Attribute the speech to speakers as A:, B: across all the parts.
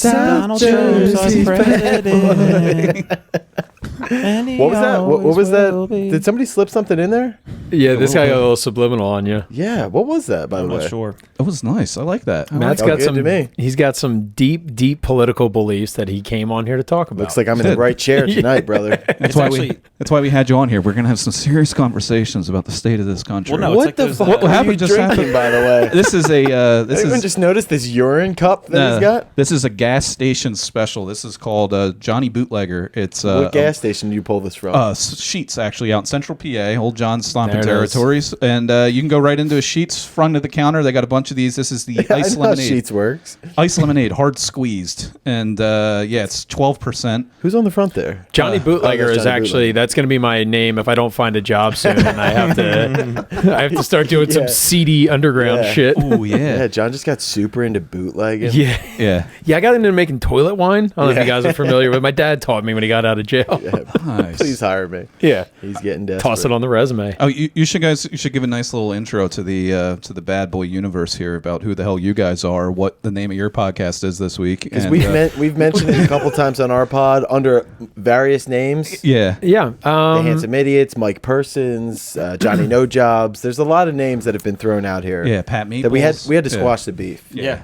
A: Donald Trump's our president.
B: What was that? What was that? Did somebody slip something in there?
C: Yeah, this guy got a little subliminal on you.
B: Yeah, what was that, by the way?
A: I'm not sure.
D: It was nice. I like that.
C: Matt's got some. He's got some deep political beliefs that he came on here to talk about.
B: Looks like I'm in the right chair tonight, brother.
D: That's why we had you on here. We're gonna have some serious conversations about the state of this country.
A: Well, no,
B: what the fuck?
D: What happened just happened,
B: by the way?
D: This is a.
B: Anyone just noticed this urine cup that he's got?
D: This is a gas station special. This is called Johnny Bootlegger. It's
B: what gas station do you pull this from?
D: Sheets, actually, out in Central PA, Old John's stomping territories, and you can go right into a Sheets front of the counter. They got a bunch of these. This is the ice lemonade.
B: Sheets works.
D: Ice lemonade, hard squeezed, and it's 12%.
B: Who's on the front there?
C: Johnny Bootlegger is actually that's going to be my name if I don't find a job soon, and I have to start doing some seedy underground shit.
D: Oh yeah,
B: John just got super into bootlegging.
D: Yeah.
C: I got into making toilet wine. I don't know if you guys are familiar with. My dad taught me when he got out of jail.
D: Nice.
B: Please hire me.
C: Yeah,
B: he's getting desperate.
C: Toss it on the resume.
D: Oh, you should give a nice little intro to the Bad Boy universe here about who the hell you guys are, what the name of your podcast is this week.
B: Because we've mentioned it a couple times on our pod under various names.
C: Yeah.
B: The Handsome Idiots, Mike Persons, Johnny No Jobs. There's a lot of names that have been thrown out here.
D: Yeah, Pat Meatballs.
B: That we had to squash the beef.
D: Yeah.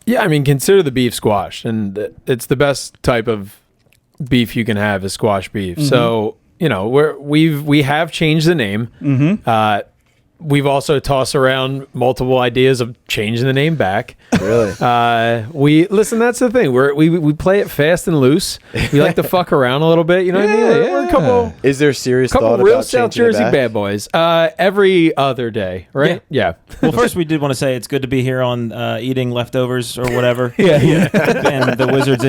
C: I mean, consider the beef squashed, and it's the best type of beef you can have is squash beef. Mm-hmm. So we have changed the name. Mm-hmm. We've also tossed around multiple ideas of changing the name back.
B: Really?
C: That's the thing. We play it fast and loose. We like to fuck around a little bit. You know what I mean? We're a couple.
B: Is there serious
C: couple
B: thought
C: real
B: about
C: South
B: changing
C: Jersey
B: it back?
C: bad boys? Every other day, right? Yeah.
A: Well, first we did want to say it's good to be here on eating leftovers or whatever.
C: Yeah.
A: And the Wizards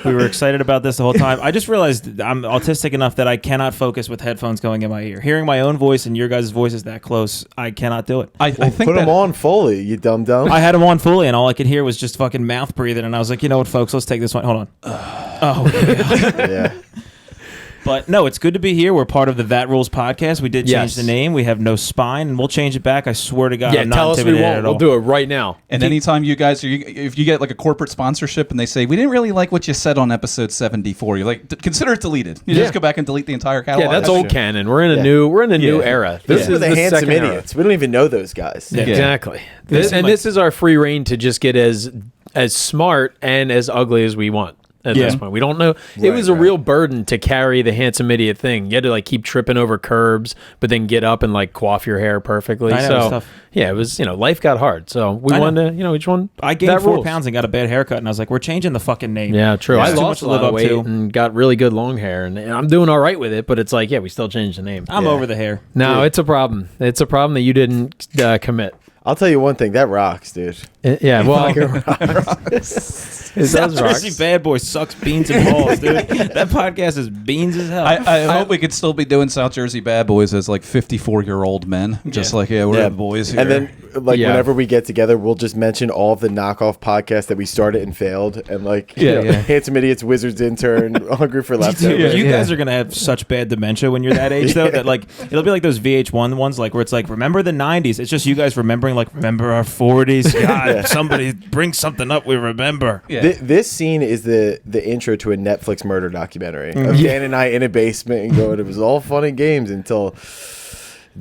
A: we were excited about this the whole time. I just realized I'm autistic enough that I cannot focus with headphones going in my ear. Hearing my own voice and your guys' voices that close, I cannot do it.
D: I think
B: put them on fully, you dumb.
A: I had them on fully, and all I could hear was just fucking mouth breathing. And I was like, you know what, folks, let's take this one. Hold on.
B: Yeah.
A: But no, it's good to be here. We're part of the That Rules podcast. We did change the name. We have no spine, and we'll change it back. I swear to God, I'm not
C: tell us we
A: intimidated
C: won't.
A: at all.
C: We'll do it right now.
D: And anytime you guys, if you get like a corporate sponsorship and they say, we didn't really like what you said on episode 74, you're like, consider it deleted. You just go back and delete the entire catalog.
C: Yeah, that's old canon. We're in a new era.
B: This is the Handsome
C: second
B: Idiots. We don't even know those guys.
C: Yeah. Exactly. This is our free reign to just get as smart and as ugly as we want. At this point, we don't know. It was a real burden to carry the Handsome Idiot thing. You had to like keep tripping over curbs, but then get up and like coif your hair perfectly. It was life got hard. So we wanted to each one.
A: I gained 4 pounds and got a bad haircut, and I was like, we're changing the fucking name.
C: Yeah, true. I
A: Too
C: lost
A: much
C: a lot of weight and got really good long hair, and I'm doing all right with it. But it's like, we still changed the name.
A: I'm over the hair.
C: No, it's a problem. It's a problem that you didn't commit.
B: I'll tell you one thing, that rocks, dude.
C: It
A: South Jersey Bad Boy sucks beans and balls, dude. That podcast is beans as hell.
D: I hope we could still be doing South Jersey Bad Boys as like 54-year-old men. Just like, we're the boys here.
B: And then whenever we get together, we'll just mention all of the knockoff podcasts that we started and failed. And Handsome Idiots, Wizards Intern, Hungry for Leftovers.
A: You guys are going to have such bad dementia when you're that age, though, that like it'll be like those VH1 ones, like where it's like, remember the 90s. It's just you guys remembering, like, remember our 40s. God, somebody bring something up we remember.
B: Yeah. This scene is the intro to a Netflix murder documentary of Dan and I in a basement and going, it was all fun and games until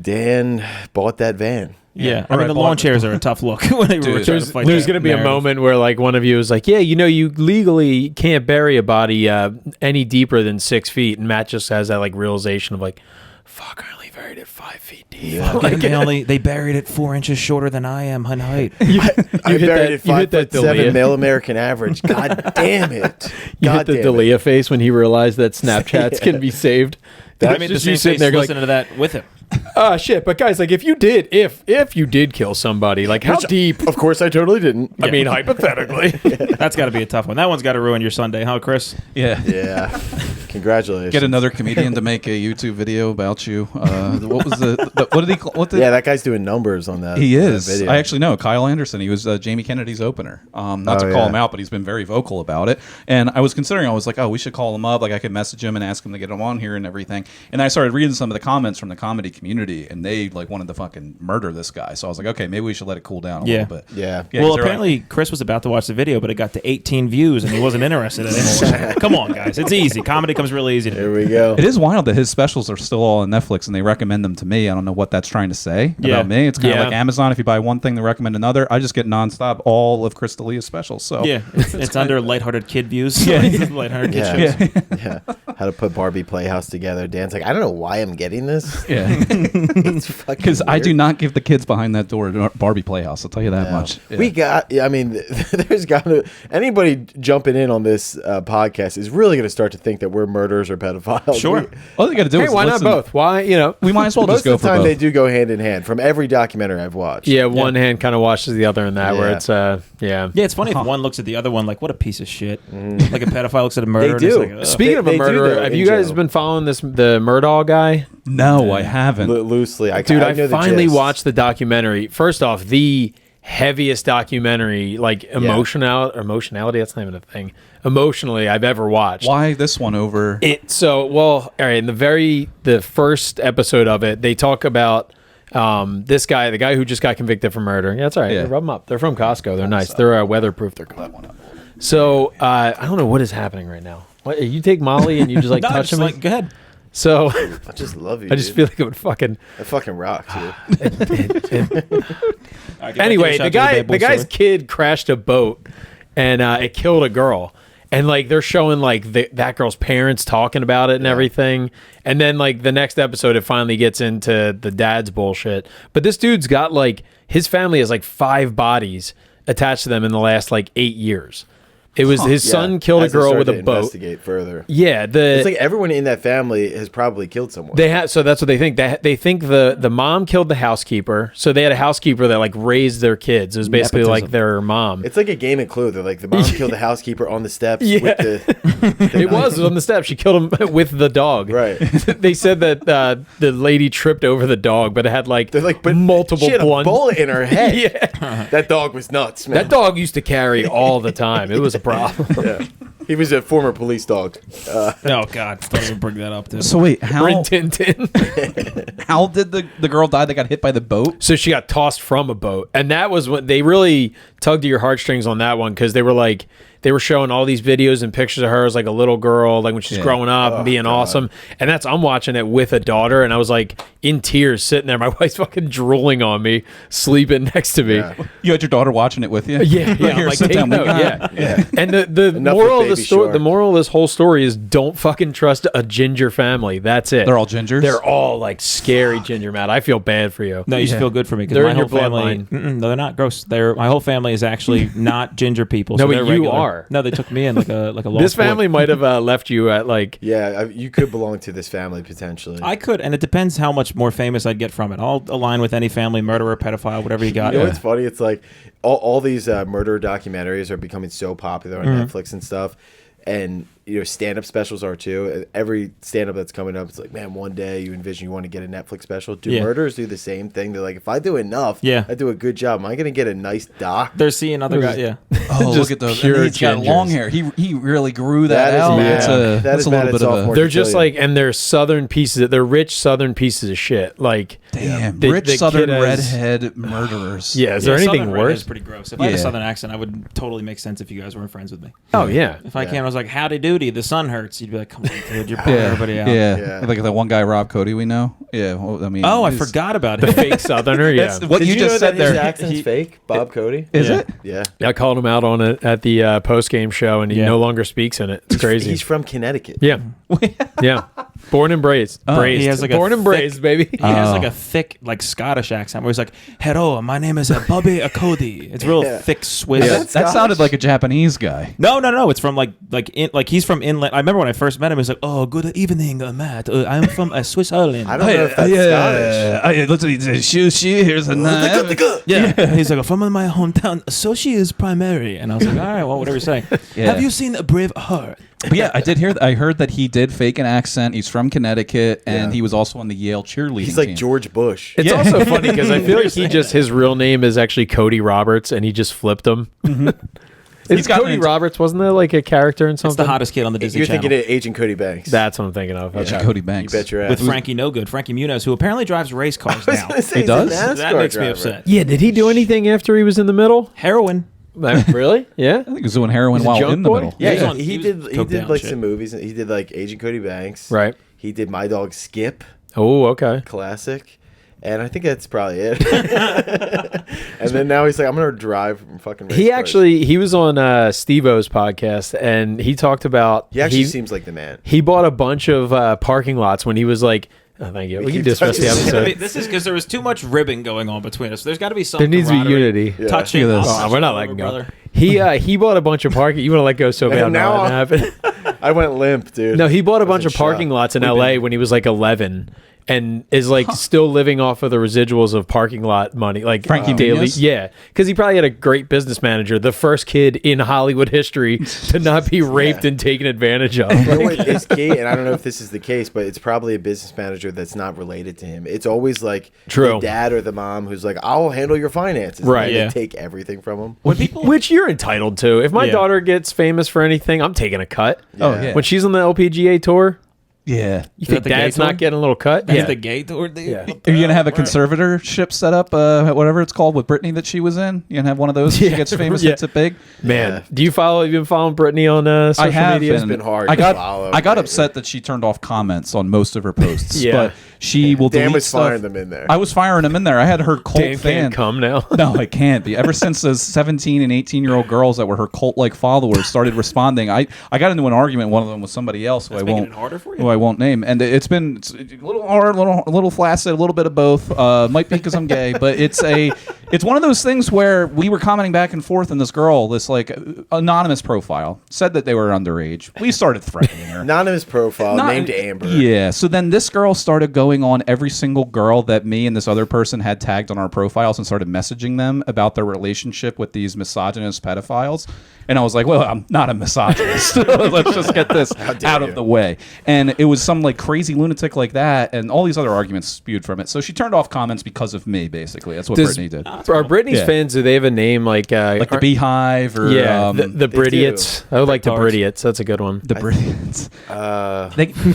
B: Dan bought that van.
A: Yeah, I mean, the lawn chairs are a tough look when they were trying to fight.
C: There's going to be a moment where like one of you is like, you legally can't bury a body any deeper than 6 feet, and Matt just has that like realization of like, fuck, I only buried it 5 feet deep.
A: Yeah. They buried it 4 inches shorter than I am in height.
B: I buried it 5'7" male American average. God damn it!
C: You hit the D'Elia face when he realized that Snapchats can be saved.
A: I made the same face listening to that with him.
C: Shit, but guys, like if you did kill somebody, like how deep?
B: Of course, I totally didn't.
C: I mean, hypothetically.
A: That's got to be a tough one. That one's got to ruin your Sunday, huh, Chris?
D: Yeah.
B: Yeah. Congratulations.
D: Get another comedian to make a YouTube video about you. What was what did he call?
B: Yeah, that guy's doing numbers on that.
D: He is.
B: That video.
D: I actually know Kyle Anderson. He was Jamie Kennedy's opener. Not to call him out, but he's been very vocal about it. And I was considering, I was like, oh, we should call him up. Like I could message him and ask him to get him on here and everything. And I started reading some of the comments from the comedy community, and they like wanted to fucking murder this guy. So I was like, okay, maybe we should let it cool down a little bit.
B: Yeah.
A: Well, apparently Chris was about to watch the video, but it got to 18 views, and he wasn't interested anymore. Come on, guys. It's easy. Comedy comes really easy to
B: Here we go.
D: It is wild that his specials are still all on Netflix, and they recommend them to me. I don't know what that's trying to say about me. It's kind of like Amazon. If you buy one thing, they recommend another. I just get nonstop all of Chris D'Elia's specials. So
A: yeah, it's under lighthearted kid views. Yeah, lighthearted kid shows.
B: Yeah. How to put Barbie Playhouse together. Dan's like, I don't know why I'm getting this.
D: Yeah, because I do not give the kids behind that door a Barbie Playhouse. I'll tell you that much. Yeah.
B: We got. I mean, there's got to anybody jumping in on this podcast is really going to start to think that we're murderers or pedophiles.
A: Sure.
D: All they got to do is
C: why
D: listen.
C: not both? Why
D: we might as well just go
B: Most of
D: for
B: the time,
D: both.
B: they do go hand in hand. From every documentary I've watched.
C: Yeah, one hand kind of washes the other in that, where it's
A: Yeah, it's funny if one looks at the other one like, what a piece of shit. Like a pedophile looks at a murderer.
B: They do.
A: And it's like,
C: Speaking of a murderer, have you guys been following the Murdaugh guy?
D: No, I haven't.
B: Loosely, I
C: Dude,
B: know
C: I finally
B: the gist.
C: watched the documentary. First off, the heaviest documentary, like emotionality. That's not even a thing. Emotionally, I've ever watched.
D: Why this one over?
C: All right. In the first episode of it, they talk about this guy, the guy who just got convicted for murder. Yeah, that's all right.
D: Yeah.
C: Rub them up. They're from Costco. They're nice. They're weatherproof. They're cool. So I don't know what is happening right now. What, you take Molly and you just like touch him.
A: Go ahead.
C: So
B: I just love you.
C: I just feel like it would fucking.
B: It fucking rocks, dude.
C: Anyway, the guy's kid crashed a boat and it killed a girl. And like they're showing like that girl's parents talking about it and everything. And then like the next episode, it finally gets into the dad's bullshit. But this dude's got like his family has like 5 bodies attached to them in the last like 8 years. It was his son killed a girl with a boat.
B: Investigate further.
C: Yeah,
B: it's like everyone in that family has probably killed someone.
C: So that's what they think. They think the mom killed the housekeeper. So they had a housekeeper that like raised their kids. It was basically like their mom.
B: It's like a game of Clue. They're like the mom killed the housekeeper on the steps. With the
C: it was on the steps. She killed him with the dog.
B: Right.
C: They said that the lady tripped over the dog, but it had like multiple
B: she had a bullet in her head.
C: Yeah.
B: That dog was nuts, man.
C: That dog used to carry all the time. It was a problem.
B: Yeah. He was a former police dog.
A: Oh God! Don't even bring that up, dude.
D: So wait, how
C: Rin Tin Tin.
D: how did the girl die that got hit by the boat?
C: So she got tossed from a boat, and that was when they really tugged at your heartstrings on that one because they were showing all these videos and pictures of her as like a little girl, like when she's growing up and being awesome. And I'm watching it with a daughter, and I was like in tears sitting there. My wife's fucking drooling on me, sleeping next to me.
D: Yeah. You had your daughter watching it with you?
C: Yeah,
D: Here,
C: I'm like,
D: sit down.
C: yeah. And the moral of the story, the moral of this whole story is don't fucking trust a ginger family. That's it.
D: They're all gingers?
C: They're all like scary ginger, Matt. I feel bad for you.
A: No, you should feel good for me because
C: They're
A: my
C: in
A: whole
C: your
A: family. No, they're not gross. My whole family is actually not ginger people.
C: No,
A: so
C: but
A: they're
C: you
A: regular.
C: are.
A: No, they took me in like a lost
C: This family
A: boy.
C: might have left you at like.
B: Yeah, you could belong to this family potentially.
A: I could, and it depends how much more famous I'd get from it. I'll align with any family, murderer, pedophile, whatever you got.
B: You know what's funny? It's like all these murder documentaries are becoming so popular on Netflix and stuff. And stand-up specials are too. Every stand-up that's coming up, it's like, man, one day you envision you want to get a Netflix special. Do murderers do the same thing? They're like, if I do enough, I do a good job. Am I going to get a nice doc?
A: They're seeing other guys. Yeah.
D: Oh, look at those. And he's got long hair. He really grew that out.
B: That's a little bit of a.
C: They're just like, and they're southern pieces. They're rich southern pieces of shit. Like,
D: damn, rich southern redhead murderers.
C: Yeah. Is there anything worse?
A: It's pretty gross. If I had a southern accent, I would totally make sense if you guys weren't friends with me.
C: Oh yeah.
A: If I came, I was like, howdy doody, the sun hurts. You'd be like, come on, dude, you're pulling everybody out.
D: Yeah. Like the one guy, Rob Cody, we know. Yeah. Well, I mean.
A: Oh, I forgot about
C: the
A: him.
C: fake southerner. Yeah.
D: What
B: Did
D: you just
B: know
D: said
B: that
D: there.
B: His accent's fake. Bob Cody.
D: Is it?
B: Yeah.
C: I called him out on it at the post game show, and he no longer speaks in it. It's crazy.
B: He's from Connecticut.
C: Yeah. Yeah. Born and raised.
A: He has like
C: born and braised, baby.
A: He has like a thick, like Scottish accent where he's like, "Hello, my name is Bobby Cody." It's real thick Swiss.
D: That sounded like a Japanese guy.
A: No. It's from like he's from inland. I remember when I first met him, he was like, "Oh, good evening, Matt. I'm from Swiss Island."
B: I don't know if that's Scottish.
D: Here's a knife.
A: Yeah. He's like, "From my hometown, so she is primary." And I was like, "All right, well, whatever you say." Have you seen Braveheart?
D: But yeah, I did hear. I heard that he did fake an accent. He's from Connecticut, and he was also on the Yale cheerleading
B: He's like
D: team.
B: George Bush.
C: It's also funny because I feel like his real name is actually Cody Roberts, and he just flipped him. It's Cody Roberts, wasn't there like a character in something?
A: It's the hottest kid on the Disney
B: You're
A: Channel.
B: thinking of Agent Cody Banks.
C: That's what I'm thinking of.
D: Agent Cody Banks.
B: You bet your ass.
A: With Frankie No Good, Frankie Muniz, who apparently drives race cars now.
B: He
D: does?
A: That makes me upset.
C: Yeah, did he do anything after he was in the middle?
A: Heroin.
C: Really? Yeah.
D: I think he was doing heroin
C: He's a
D: while
C: junk
D: in the
C: boy?
D: middle.
B: Yeah,
A: he
B: he
A: was
B: did
A: coked down
B: like
A: shit.
B: some movies. He did like Agent Cody Banks.
C: Right.
B: He did My Dog Skip,
C: Oh, okay.
B: classic. And I think that's probably it. And then now he's like, I'm gonna drive from fucking race cars.
C: He was on Steve-O's podcast, and he talked about
B: He actually seems like the man.
C: he bought a bunch of parking lots when he was like, oh, thank you. We can dismiss the
A: I
C: episode.
A: mean, this is because there was too much ribbing going on between us. There's got to be some.
C: There needs to be
A: camaraderie.
C: unity.
A: Touching.
D: Look at this.
A: I'll
C: Oh, we're not
A: touch
C: letting
A: you,
C: go.
A: brother.
C: He bought a bunch of parking. You want to let go so bad
B: And
C: now
B: now
C: it happened.
B: I went limp, dude.
C: No, he bought a
B: I was
C: bunch
B: in
C: of parking
B: shock.
C: lots in LA when he was like 11 and is like still living off of the residuals of parking lot money, like
D: Frankie
C: daily.
D: Muniz?
C: Yeah, because he probably had a great business manager, the first kid in Hollywood history to not be raped and taken advantage of.
B: You know what is key, and I don't know if this is the case, but it's probably a business manager that's not related to him. It's always like
C: True.
B: the dad or the mom who's like, I'll handle your finances.
C: Right,
B: And they
A: yeah.
B: take everything from him.
A: When people.
C: Which you're entitled to. If my
A: Yeah.
C: daughter gets famous for anything, I'm taking a cut.
D: Oh, yeah.
C: When she's on the LPGA tour,
D: Yeah.
C: you think
A: that the gay
C: dad's
A: tour?
C: not getting a little cut?
A: That's
C: Yeah.
A: the gay tour, dude.
C: Yeah.
D: Are you gonna have a conservatorship set up, whatever it's called, with Britney that she was in? You gonna have one of those? She gets famous,
C: Yeah.
D: hits it big.
C: Man,
B: Yeah.
C: do you follow? You've been following Brittany on social
D: I have
C: media?
D: been.
B: been hard
D: I
B: to
D: got
B: follow
D: I got
B: lately.
D: upset that she turned off comments on most of her posts.
C: Yeah.
D: But she will
B: Dan
D: delete
B: was
D: stuff.
B: firing them in there.
D: I was firing them in there. I had her cult
C: Dan
D: fan.
C: can't come now.
D: No, I can't be. Ever since those 17 and 18-year-old girls that were her cult-like followers started responding, I got into an argument. One of them with somebody else who
A: making it harder for you?
D: who I won't name, and it's a little hard, a little flaccid, a little bit of both. Might be because I'm gay, but it's one of those things where we were commenting back and forth, and this girl, this like anonymous profile, said that they were underage. We started threatening her.
B: Anonymous profile
D: Not-
B: named Amber.
D: Yeah. So then this girl started going on every single girl that me and this other person had tagged on our profiles and started messaging them about their relationship with these misogynist pedophiles. And I was like, well, I'm not a misogynist. Let's just get this out of the way. And it was some like crazy lunatic like that, and all these other arguments spewed from it. So she turned off comments because of me, basically. That's what Brittany did.
C: Are Britney's
D: Yeah.
C: fans, do they have a name like
D: Like the Beehive or
C: yeah, the
B: They
C: Bridiots. I would like the
A: Tards.
C: Bridiots. That's a good one.
D: the Brilliants.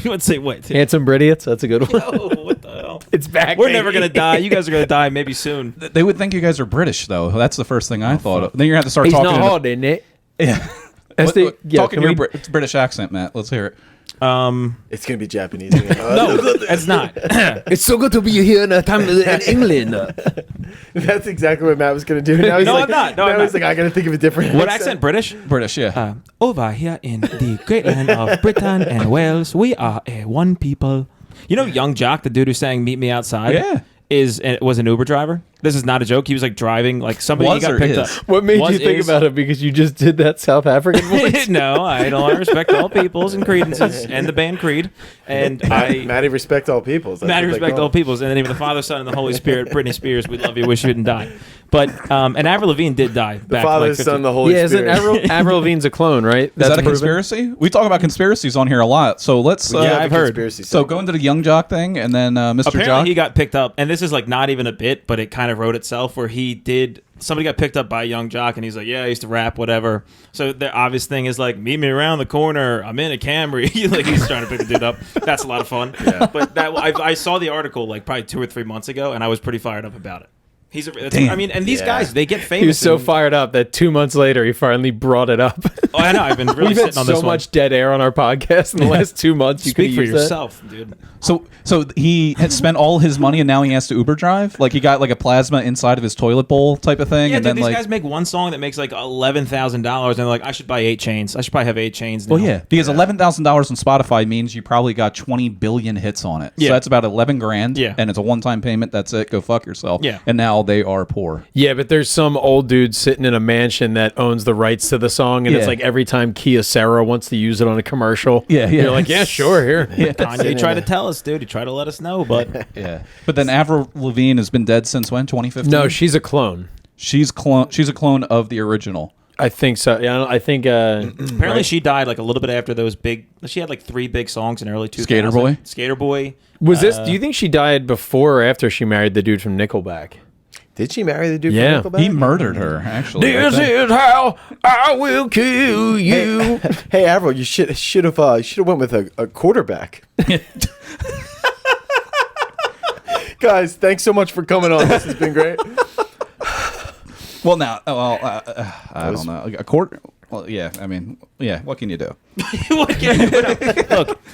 A: You would say, wait.
C: Handsome Bridiots. That's a good one.
A: Oh, what the hell?
C: It's back.
A: We're
C: baby.
A: never gonna die. You guys are gonna die maybe soon.
D: They would think you guys are British, though. That's the first thing I thought of. Then you're gonna have to start
C: He's
D: talking.
C: not
D: in a-
C: hard, isn't it?
D: Yeah.
C: That's the yeah.
D: Talking
C: Can
D: your
C: we,
D: British accent, Matt. Let's hear it.
B: It's gonna be Japanese.
A: No, it's not.
C: it's so good to be here in England.
B: That's exactly what Matt was gonna do. Now he's
A: No,
B: like,
A: I'm not. No,
B: now
A: I'm
B: he's
A: not.
B: like, I gotta think of a different.
A: What accent? British?
D: British, yeah.
A: Over here in the great land of Britain and Wales, we are a one people. You know, Young Jock, the dude who sang "Meet Me Outside,"
D: Yeah.
A: was an Uber driver. This is not a joke. He was like driving, like somebody
D: Was
A: he got
D: or
A: picked
D: is?
A: up.
C: What made
A: Was,
C: you think
A: is.
C: about it? Because you just did that South African voice.
A: No, I don't. I respect all peoples and credences and the band Creed. And
B: Matty respect all peoples. That's
A: Matter
B: what they
A: respect
B: call
A: all peoples, and the name of the Father, Son, and the Holy Spirit. Britney Spears, we love you, wish you didn't die. But and Avril Lavigne did die.
B: The Father, Son, the Holy
C: Yeah, isn't
B: Spirit.
C: Avril Lavigne's a clone, right?
D: Is that a
C: proven?
D: conspiracy? We talk about conspiracies on here a lot. So let's.
B: We have
A: I've
B: a
A: heard.
B: conspiracy
D: So
B: segment.
D: go into the Young Jock thing, and then Mr.
A: Apparently,
D: Jock.
A: he got picked up, and this is like not even a bit, but it kind of wrote itself. Where he did, somebody got picked up by a Young Jock, and he's like, "Yeah, I used to rap, whatever." So the obvious thing is like, "Meet me around the corner. I'm in a Camry." Like he's trying to pick the dude up. That's a lot of fun. Yeah. But that I saw the article like probably 2 or 3 months ago, and I was pretty fired up about it. I mean, and these guys, they get famous.
C: He was so
A: and-
C: fired up that 2 months later he finally brought it up.
A: Oh, I know. I've been really
C: We've
A: sitting
C: had
A: on
C: so
A: this one.
C: much dead air on our podcast in the last 2 months. You
A: Speak
C: could
A: for
C: use that.
A: yourself, dude.
D: So he had spent all his money, and now he has to Uber drive. Like he got like a plasma inside of his toilet bowl type of thing,
A: Yeah,
D: and
A: dude,
D: then
A: these
D: like.
A: guys make one song that makes like $11,000, and they're like, I should buy 8 chains. I should probably have 8 chains now.
D: Well, yeah, because $11,000 on Spotify means you probably got 20 billion hits on it.
A: Yeah.
D: So that's about 11 grand.
A: Yeah.
D: And it's a one-time payment. That's it. Go fuck yourself.
A: Yeah.
D: And now they are poor.
C: Yeah, but there's some old dude sitting in a mansion that owns the rights to the song, and it's
D: Yeah.
C: like every time Kia Sarah wants to use it on a commercial,
D: Yeah, yeah.
C: you're like, yeah, sure, here.
A: Kanye, you try to tell us, dude. You try to let us know, but
D: Yeah. But then Avril Lavigne has been dead since when? 2015.
C: No, she's a clone.
D: She's a clone of the original.
C: I think so. Yeah, I think.
A: Apparently, she died like a little bit after those big. She had like 3 big songs in early 2000s.
D: Skater Boy?
A: Skater Boy.
C: Was this? Do you think she died before or after she married the dude from Nickelback?
B: Did she marry the dude
C: Yeah.
B: from Nickelback?
D: He murdered her, actually.
C: This is how I will kill you.
B: Hey, Avril, you should have went with a quarterback. Guys, thanks so much for coming on. This has been great.
D: Well, now, I don't know. A quarter. Well, yeah. I mean, yeah. What can you do?
A: Look,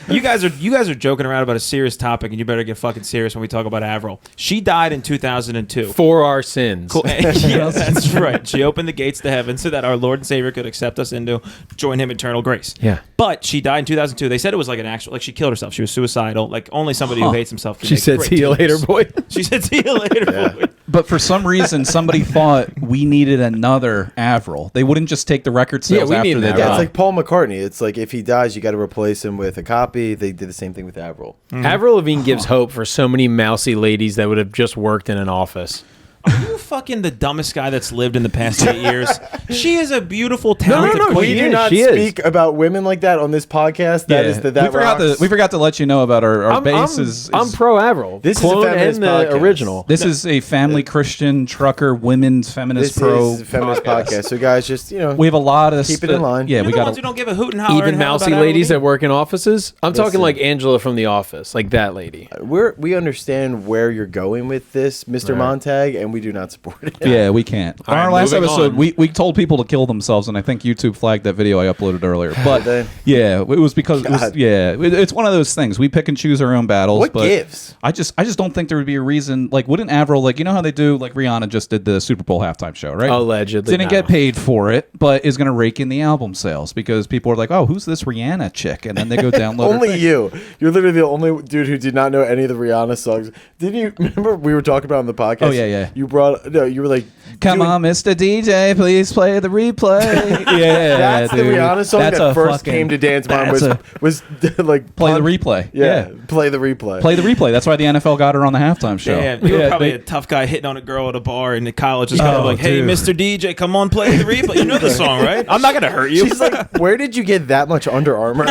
A: you guys are joking around about a serious topic, and you better get fucking serious when we talk about Avril. She died in 2002
C: For our sins.
A: Cool. Yes, that's right. She opened the gates to heaven so that our Lord and Savior could accept us into join Him in eternal grace.
C: Yeah.
A: But she died in 2002. They said it was like an actual, like she killed herself. She was suicidal. Like only somebody who hates himself can
C: She
A: make
C: said,
A: great
C: "See you later,
A: tunes."
C: boy."
A: She said, "See you later, boy."
D: But for some reason, somebody thought we needed another Avril. They wouldn't just take the record sales
C: we need
D: after
C: an
D: they
B: Yeah,
C: Avril.
B: it's
D: died.
B: like Paul McCartney. It's like if he dies, you got to replace him with a copy. They did the same thing with Avril.
C: Avril Lavigne gives hope for so many mousy ladies that would have just worked in an office.
A: Are you fucking the dumbest guy that's lived in the past 8 years? She is a beautiful, talented
C: no,
A: queen.
B: We do not
C: she is.
B: speak about women like that on this podcast. That is that
D: we forgot to let you know about our
C: I'm,
D: base
C: I'm,
D: is
C: I'm pro Avril.
B: This is a
C: Clone
B: feminist
C: and the
B: podcast.
C: original.
D: This is a family Christian trucker women's feminist
B: This
D: pro
B: is a feminist podcast. So guys, just
D: We have a lot of
B: Keep it in line.
D: Yeah,
A: You're
D: we
A: the
D: got
A: ones who don't give a hoot and holler
C: Even
A: and hell
C: mousy
A: about Avril
C: ladies that
A: Lavigne.
C: work in offices. I'm talking
B: Listen.
C: like Angela from The Office, like that lady.
B: we understand where you're going with this, Mr. Montague, and we do not support it.
D: Yeah, we can't. On
C: All
D: our
C: right,
D: last
C: moving
D: episode,
C: on.
D: we told people to kill themselves, and I think YouTube flagged that video I uploaded earlier. But
B: they?
D: yeah, it was because
B: God.
D: it's one of those things. We pick and choose our own battles.
B: What
D: but
B: gives?
D: I just don't think there would be a reason. Like, wouldn't Avril, like, you know how they do, like Rihanna just did the Super Bowl halftime show, right?
C: Allegedly.
D: Didn't get paid for it, but is going to rake in the album sales because people are like, oh, who's this Rihanna chick? And then they go download her
B: Only
D: thing.
B: you. You're literally the only dude who did not know any of the Rihanna songs. Didn't you remember we were talking about on the podcast?
D: Oh, yeah.
B: You were like,
D: Come
B: doing-
D: on, Mr. DJ, please play the replay. Yeah,
B: That's the
D: dude.
B: Rihanna song
D: That's
B: that
D: a
B: first
D: fucking-
B: came to Dan's mind
D: that's
B: was like
D: Play the
B: punch-
D: replay.
B: Yeah, play the replay.
D: Play the replay. That's why the NFL got her on the halftime show.
A: Damn, you were
D: Yeah,
A: probably
D: they-
A: a tough guy hitting on a girl at a bar in the college, just kind of
D: Oh,
A: like, "Hey,
D: dude.
A: Mr. DJ, come on, play the replay." You know the song, right? I'm not gonna hurt you.
B: She's like, where did you get that much Under Armour?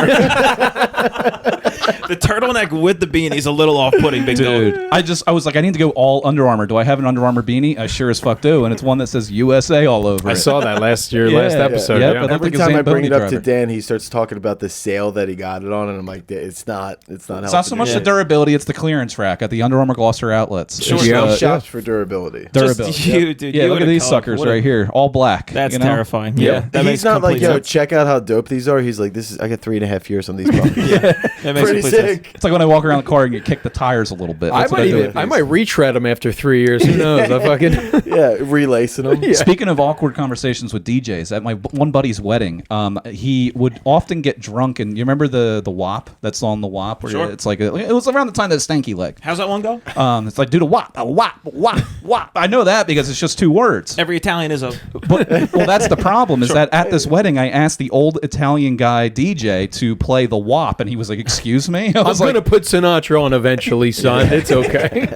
A: The turtleneck with the beanie's a little off-putting, big
D: Dude,
A: dog.
D: I was like, I need to go all Under Armour. Do I have an Under Armour beanie? I sure as fuck do, and it's one that says USA all over
C: I
D: it.
C: saw that last
D: Yeah,
C: episode.
D: yeah,
C: Yeah.
D: but
B: Every
D: like a
B: time I
D: Zamboni
B: bring it up to
D: driver.
B: Dan, he starts talking about the sale that he got it on, and I'm like, it's not
D: It's not so much
B: helping
D: the
B: you.
D: durability; it's the clearance rack at the Under Armour Gloucester outlets.
A: Sure.
D: It's,
B: He
C: Yeah.
B: shops for durability.
D: durability.
A: Just you, dude.
D: Yeah,
A: you
D: look at
A: and a
D: these
A: Coke.
D: suckers
A: What a-
D: right here, all black.
A: That's
D: you know?
A: terrifying.
D: Yeah.
A: Yeah, that makes
B: He's not like,
A: complete
B: yo,
A: sense.
B: check out how dope these are. He's like, I got 3.5 years on these puppies.
A: That makes
B: Pretty
A: complete sense.
B: sick.
D: It's like when I walk around the car and you kick the tires a little bit.
C: I
D: That's what
C: might
D: do
C: even,
D: with
C: I
D: these.
C: might retread them after 3 years. Who knows? I fucking
B: Yeah, relacing them.
D: Speaking of awkward conversations with DJs, at my one buddy's wedding, he would often get drunk. And you remember the WAP, that song, the WAP, where
A: Sure.
D: it's like it was around the time that Stanky Leg.
A: How's that one go?
D: It's like, dude, a WAP, a WAP, a WAP, WAP. I know that because it's just 2 words.
A: Every Italian is a.
D: But, well, that's the problem. Is that at this wedding, I asked the old Italian guy DJ to play the WAP, and he was like, "Excuse me." I
C: I'm
D: was
C: going to
D: like,
C: put Sinatra on eventually, son. It's okay.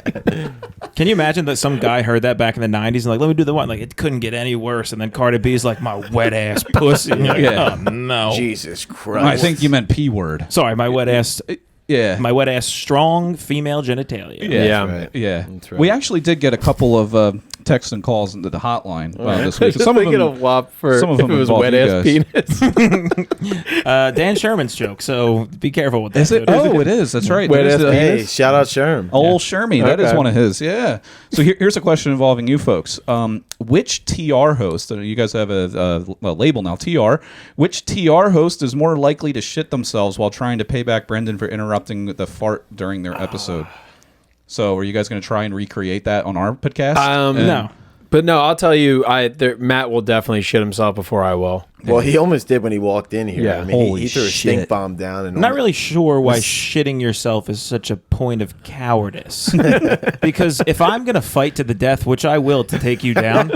A: Can you imagine that some guy heard that back in the '90s and like, let me do the one? Like, it couldn't get any worse. And then Cardi B's like, my wet ass pussy. And you're like,
D: Yeah.
A: Oh no.
B: Jesus Christ.
D: I think you meant P word.
A: Sorry, my wet ass.
D: Yeah.
A: My wet ass, strong female genitalia.
D: Yeah,
B: right.
D: yeah.
B: That's right.
D: We actually did get a couple of texts and calls into the hotline this week.
C: Just
D: Some of
C: thinking
D: them,
C: of WAP for
D: some of
C: if
D: them
C: it was
D: involve
C: wet
D: you
C: ass
D: guys.
C: penis.
A: Dan Sherman's joke. So be careful with that.
D: is it?
A: dude.
D: Oh, it is. That's right.
C: Wet
D: That is
C: ass
D: the-
C: penis?
B: Hey, shout out Sherm.
D: Old Shermy, that is
C: Okay.
D: one of his. Yeah. So here's a question involving you folks. Which TR host? You guys have a label now, TR. Which TR host is more likely to shit themselves while trying to pay back Brendan for interrupting the fart during their episode? So are you guys going to try and recreate that on our podcast? And-
A: No.
C: But no, I'll tell you, Matt will definitely shit himself before I will.
B: Well, he almost did when he walked in here.
C: Yeah.
B: I mean,
D: Holy
B: he threw a
D: shit.
B: stink bomb down. And
A: I'm not really sure why shitting yourself is such a point of cowardice. Because if I'm going to fight to the death, which I will to take you down,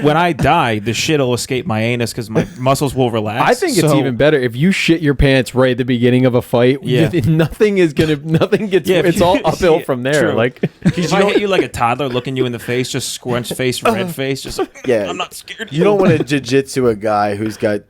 A: when I die, the shit will escape my anus because my muscles will relax.
C: I think it's
A: So-
C: even better if you shit your pants right at the beginning of a fight.
A: Yeah.
C: Nothing gets.
A: Yeah, if
C: it's
A: you-
C: all uphill
A: yeah,
C: from there.
A: true.
C: Like,
A: If I hit you like a toddler looking you in the face, just scrunch face, red face, just
B: Yeah.
A: I'm not scared.
B: You don't want to jiu-jitsu a guy who's got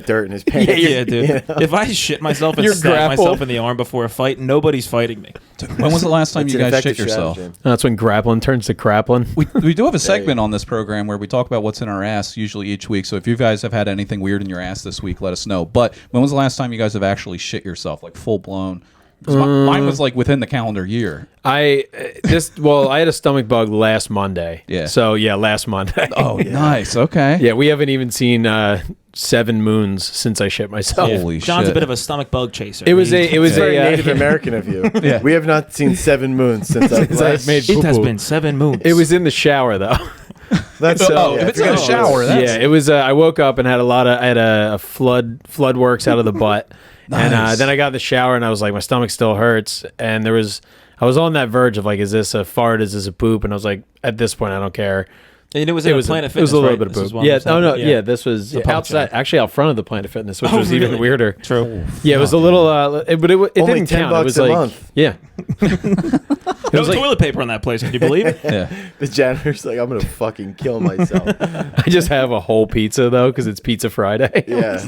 B: dirt in his pants.
A: Yeah, dude.
B: You know?
A: If I shit myself and
C: You're
A: stab
C: grappled.
A: myself in the arm before a fight, nobody's fighting me.
D: When was the last time
B: It's
D: you
B: an
D: guys shit
B: effective
D: yourself?
B: strategy.
C: that's when grappling turns to crappling.
D: We do have a segment on this program where we talk about what's in our ass usually each week. So if you guys have had anything weird in your ass this week, let us know. But when was the last time you guys have actually shit yourself, like full blown? 'Cause mine was like within the calendar year.
C: I had a stomach bug last Monday.
D: Yeah.
C: So yeah, last Monday.
D: Oh, nice. Okay.
C: Yeah, we haven't even seen 7 moons since I shit myself.
D: Holy
A: John's
D: shit.
A: a bit of a stomach bug chaser.
C: It was
B: It's very
C: a
B: Native American of you.
D: Yeah.
B: We have not seen 7 moons since I've
C: I've made
A: It has
C: poo-poo.
A: been 7 moons.
C: It was in the shower though.
B: That's
D: if it's in the shower, that's
C: Yeah, it was. I woke up and had a flood works out of the butt, and
D: Nice.
C: then I got in the shower and I was like, my stomach still hurts, and I was on that verge of like, is this a fart? Is this a poop? And I was like, at this point, I don't care.
A: And it was in a Planet
C: it was
A: Fitness,
C: a little
A: right?
C: bit of
A: This is
C: poop.
A: one
C: Yeah,
A: was
C: no,
A: happening.
C: yeah. This was
A: pump
C: outside,
A: check.
C: actually out front of the Planet Fitness, which
A: Oh,
C: was even
A: really?
C: weirder.
A: True.
C: Yeah, it was a little, but it
B: Only
C: didn't
B: $10
C: count. It was
B: a
C: like,
B: month.
C: yeah,
A: There was
C: like-
A: toilet paper on that place. Can you believe it?
D: Yeah.
B: The janitor's like, I'm going to fucking kill myself.
C: I just have a whole pizza though because it's Pizza Friday.
B: Yeah.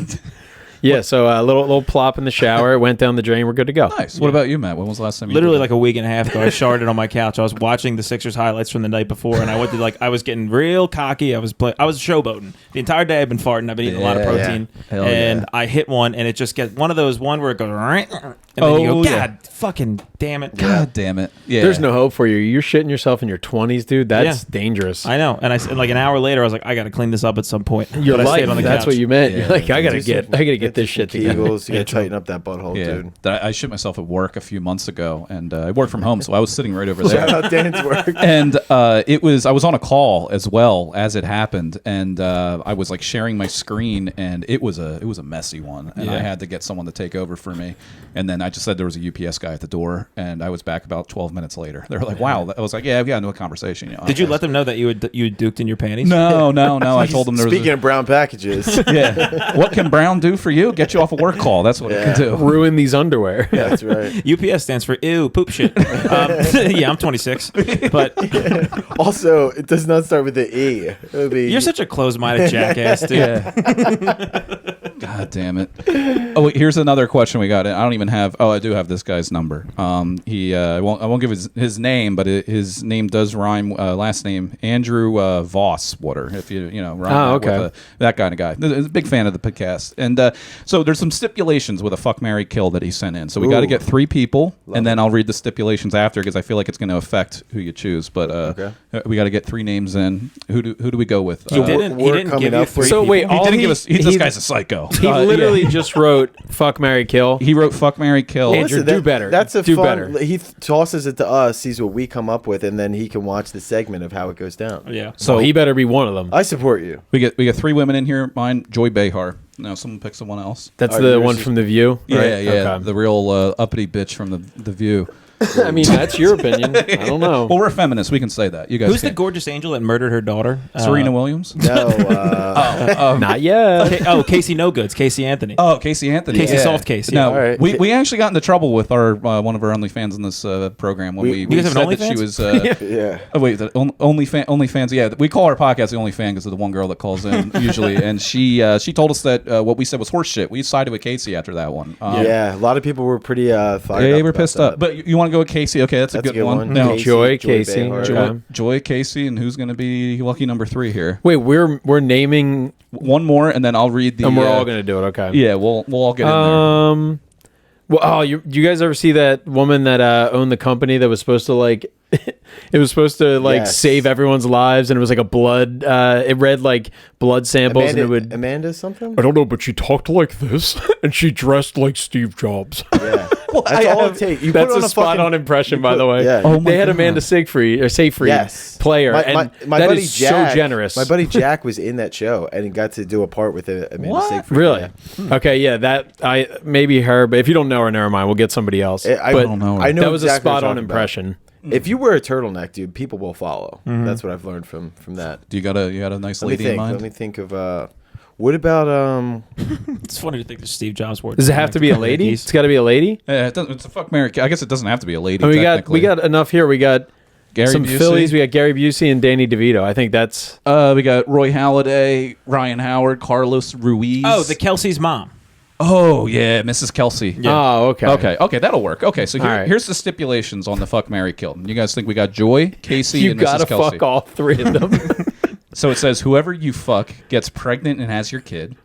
C: Yeah, so a little plop in the shower, went down the drain, we're good to go.
D: Nice. What about you, Matt? When was the last time you
A: Literally
D: did
A: like a week and a half ago, I sharded on my couch. I was watching the Sixers highlights from the night before, and I was getting real cocky. I was showboating the entire day. I've been farting. I've been eating a lot of
B: Yeah,
A: protein,
D: Hell
A: and
B: yeah.
A: I hit one, and it just gets one of those where it goes, and then you
D: Oh,
A: go,
D: yeah.
A: God fucking damn it,
D: God damn it. Yeah.
C: There's no hope for you. You're shitting yourself in your 20s, dude. That's
A: Yeah.
C: dangerous.
A: I know, and like an hour later, I was like, I got to clean this up at some point.
C: Your
A: But I
C: life.
A: stayed on the
C: That's
A: couch.
C: what you meant.
D: Yeah.
C: You're like, I gotta
B: Do some-
C: get this shit
B: some
C: together.
B: Kegels. You got to tighten up that butthole,
D: Yeah.
B: dude.
D: I shit myself at work a few months ago, and I work from home, so I was sitting right over
B: Shout
D: there.
B: out Dan's work.
D: And I was on a call as well as it happened, and I was like sharing my screen, and it was a messy one, and I had to get someone to take over for me. And then I just said there was a UPS guy at the door, and I was back about 12 minutes later. They were like, "Wow!" I was like, "Yeah, we got into a conversation." You know,
A: Did you let them know that you had duked in your panties?
D: No. I told them there was.
B: Speaking of brown packages.
D: Yeah. What can Brown do for you? Get you off a work call. That's what it
B: Yeah.
D: can do.
C: Ruin these underwear.
B: That's right.
A: UPS stands for ew poop shit. Yeah, I'm 26, but
B: Also, it does not start with the E. It would be,
A: you're such a closed-minded jackass, dude.
D: God damn it. Oh, wait, here's another question we got. I don't even have. Oh, I do have this guy's number. I won't give his name, but his name does rhyme. Last name Andrew Vosswater. If you rhyme that with that kind of guy. He's a big fan of the podcast. And so there's some stipulations with a fuck, marry, kill that he sent in. So we got to get 3 people, and then I'll read the stipulations after because I feel like it's going to affect who you choose. But we got to get 3 names in. Who do we go with?
A: He didn't
B: we're
A: give
B: coming
A: you
B: up
A: 3
B: with-
C: So
A: people.
C: wait,
D: He
C: all
D: didn't give us. This
C: he-
D: guy's a psycho.
C: He literally just wrote "fuck, marry, kill."
D: He wrote fuck, marry, kill.
C: Andrew,
B: Listen,
C: do better.
B: That's a
C: Do
B: fun.
C: better.
B: He tosses it to us, sees what we come up with, and then he can watch the segment of how it goes down.
A: Yeah.
C: So he better be one of them.
B: I support you.
D: We get 3 women in here. Mine, Joy Behar. Now someone pick someone else.
C: That's
B: All
C: the
B: right,
C: one
B: yours
C: from The View.
D: Yeah,
C: right?
D: yeah.
C: Okay.
D: The real uppity bitch from the View.
C: I mean, that's your opinion. I don't know.
D: Well, we're feminists. We can say that. You guys.
A: Who's the
D: can't.
A: gorgeous angel that murdered her daughter?
D: Serena Williams?
B: No.
C: Not yet.
A: Casey No Goods, Casey Anthony.
D: Oh, Casey Anthony.
A: Casey
B: yeah.
A: Soft Casey.
D: No,
B: All right.
D: we actually got into trouble with our one of our OnlyFans in this program when we
A: You guys have
D: said
A: an
D: that she
A: OnlyFans?
D: was.
B: Yeah.
D: Oh wait, the OnlyFans. Yeah, we call our podcast the OnlyFan because of the one girl that calls in usually, and she told us that what we said was horse shit. We sided with Casey after that one.
B: Yeah. A lot of people were pretty fired up.
D: They were
B: about
D: pissed
B: that.
D: up. But you want to go with Casey? Okay, that's a good one. No,
C: Joy Casey.
B: Behar.
D: Joy Casey, and who's going to be lucky number 3 here?
C: Wait, we're naming,
D: One more, and then I'll read the.
C: and we're all gonna do it. Okay.
D: Yeah, we'll all get in there.
C: Well, you guys ever see that woman that owned the company that was supposed to like It was supposed to save everyone's lives, and it was like a blood. It read like blood samples, and it would
B: Amanda something.
C: I don't know, but she talked like this, and she dressed like Steve Jobs.
B: Yeah, well, that's all it takes.
C: That's a spot-on impression, by the way.
B: Yeah.
C: Oh, they had Amanda Seyfried player,
B: my
C: and
B: buddy
C: that is
B: Jack,
C: so generous.
B: My buddy Jack was in that show, and he got to do a part with Amanda Seyfried.
C: Really?
B: Yeah.
C: Okay, yeah, that maybe her, but if you don't know her, never mind. We'll get somebody else.
B: I don't
D: know.
B: I know
C: that was
B: exactly
C: a spot-on impression.
B: If you wear a turtleneck, dude, people will follow. That's what I've learned from that.
D: Do you got a nice lady in mind?
B: Let me think of. What about
A: It's funny to think that Steve Jobs wore.
C: Does it have to be a lady? It's got to be a lady.
D: Yeah, it's a fuck Mary. I guess it doesn't have to be a lady.
C: We got enough here. We got some
D: Busey.
C: Phillies. We got Gary Busey and Danny DeVito. I think that's.
D: We got Roy Halladay, Ryan Howard, Carlos Ruiz.
A: Oh, the Kelsey's mom.
D: Oh yeah, Mrs. Kelsey.
C: Yeah. Oh, okay.
D: Okay, that'll work. Okay, so
C: right.
D: here's the stipulations on the fuck, marry, kill. You guys think we got Joy, Casey,
C: You
D: and
C: gotta
D: Mrs. Kelsey?
C: fuck all three of them.
D: So it says whoever you fuck gets pregnant and has your kid.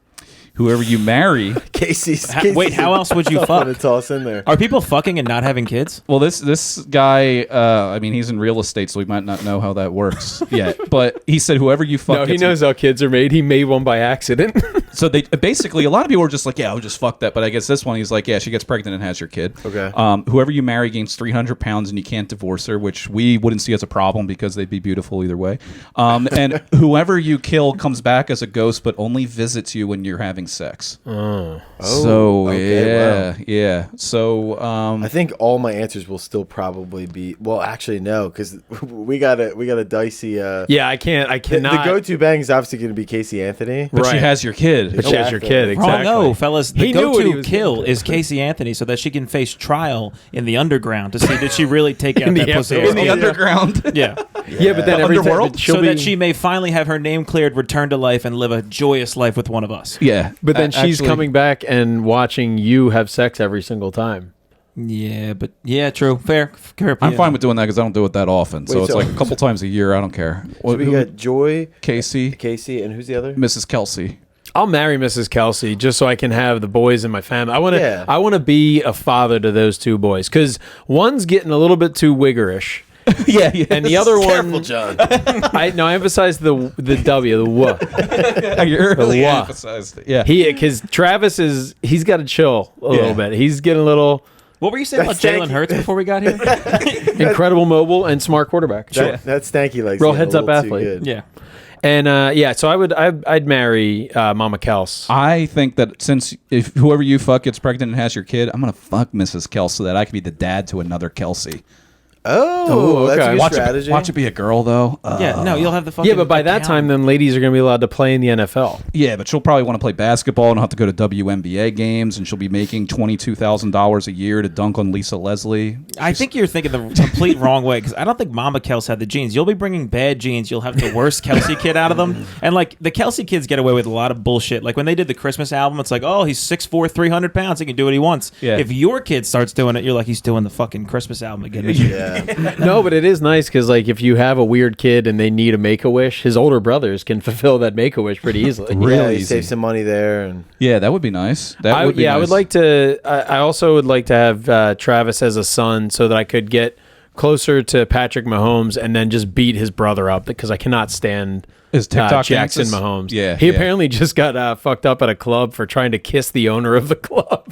D: Whoever you marry.
B: Casey's?
A: Wait, how else would you fuck?
B: To toss in there.
A: Are people fucking and not having kids?
D: Well, this guy, I mean, he's in real estate, so we might not know how that works yet. But he said whoever you fuck.
C: No, he knows how kids are made. He made one by accident.
D: So they basically, a lot of people are just like, yeah, I'll just fuck that. But I guess this one, he's like, yeah, she gets pregnant and has your kid.
B: Okay.
D: Whoever you marry gains 300 pounds and you can't divorce her, which we wouldn't see as a problem because they'd be beautiful either way. And whoever you kill comes back as a ghost, but only visits you when you're having sex. So
B: okay,
D: yeah. So
B: I think all my answers will still probably be actually no, because we got a dicey.
C: Yeah, I cannot.
B: The go-to bang is obviously going to be Casey Anthony,
D: but she has your kid.
C: But she has your kid. Exactly.
A: No, fellas. The
C: He knew what he
A: go-to
C: was
A: kill
C: doing.
A: is Casey Anthony, so that she can face trial in the underground to see did she really take out
C: In
A: that
C: the
A: pussy.
C: afterworld.
D: In the underground.
A: Yeah.
C: Yeah, but then every time
D: Underworld?
C: she'll
A: So
C: be,
A: that she may finally have her name cleared, return to life, and live a joyous life with one of us.
D: Yeah.
C: But then she's
D: Actually-
C: coming back and watching you have sex every single time.
A: Yeah, but yeah, true. Fair.
D: I'm fine with doing that because I don't do it that often. So
B: Wait,
D: it's
B: so-
D: like a couple times a year. I don't care.
B: So we got Joy,
D: Casey,
B: and who's the other?
D: Mrs. Kelsey.
C: I'll marry Mrs. Kelsey just so I can have the boys in my family. I want to.
B: Yeah.
C: I want to be a father to those two boys because one's getting a little bit too wiggerish.
D: Yeah,
C: And the other
B: Careful,
C: one,
B: John.
C: I emphasize the W, the W.
D: You really
C: What?
D: emphasized it. Yeah.
C: Because Travis he's got to chill a little bit. He's getting a little
A: What were you saying about Jalen Hurts before we got here?
C: incredible mobile and smart quarterback.
B: That stanky legs.
C: Real
B: getting a
C: heads-up
B: little too
C: athlete.
B: good.
A: Yeah.
C: And so I'd marry Mama Kels.
D: I think that since if whoever you fuck gets pregnant and has your kid, I'm gonna fuck Mrs. Kelsey so that I can be the dad to another Kelsey.
B: Oh,
C: okay.
B: that's a good
D: Watch
B: strategy.
D: it be a girl though.
A: Yeah, no, you'll have the fucking
C: Yeah, but by that time, then ladies are going to be allowed to play in the NFL.
D: Yeah, but she'll probably want to play basketball and have to go to WNBA games, and she'll be making $22,000 a year to dunk on Lisa Leslie.
A: I think you're thinking the complete wrong way because I don't think Mama Kels had the genes. You'll be bringing bad genes. You'll have the worst Kelsey kid out of them. And like the Kelsey kids get away with a lot of bullshit. Like when they did the Christmas album, it's like, oh, he's 6'4", 300 pounds. He can do what he wants.
D: Yeah.
A: If your kid starts doing it, you're like, he's doing the fucking Christmas album again.
B: Yeah.
C: No, but it is nice because like if you have a weird kid and they need a Make-A-Wish, his older brothers can fulfill that Make-A-Wish pretty easily.
B: Yeah, you
D: easy.
B: save some money there, and
D: Yeah, that would be nice. That would be nice.
C: I would like to. I also would like to have Travis as a son so that I could get closer to Patrick Mahomes and then just beat his brother up because I cannot stand
D: His TikTok
C: Jackson
D: dances?
C: Mahomes.
D: Yeah,
C: he
D: yeah.
C: apparently just got fucked up at a club for trying to kiss the owner of the club.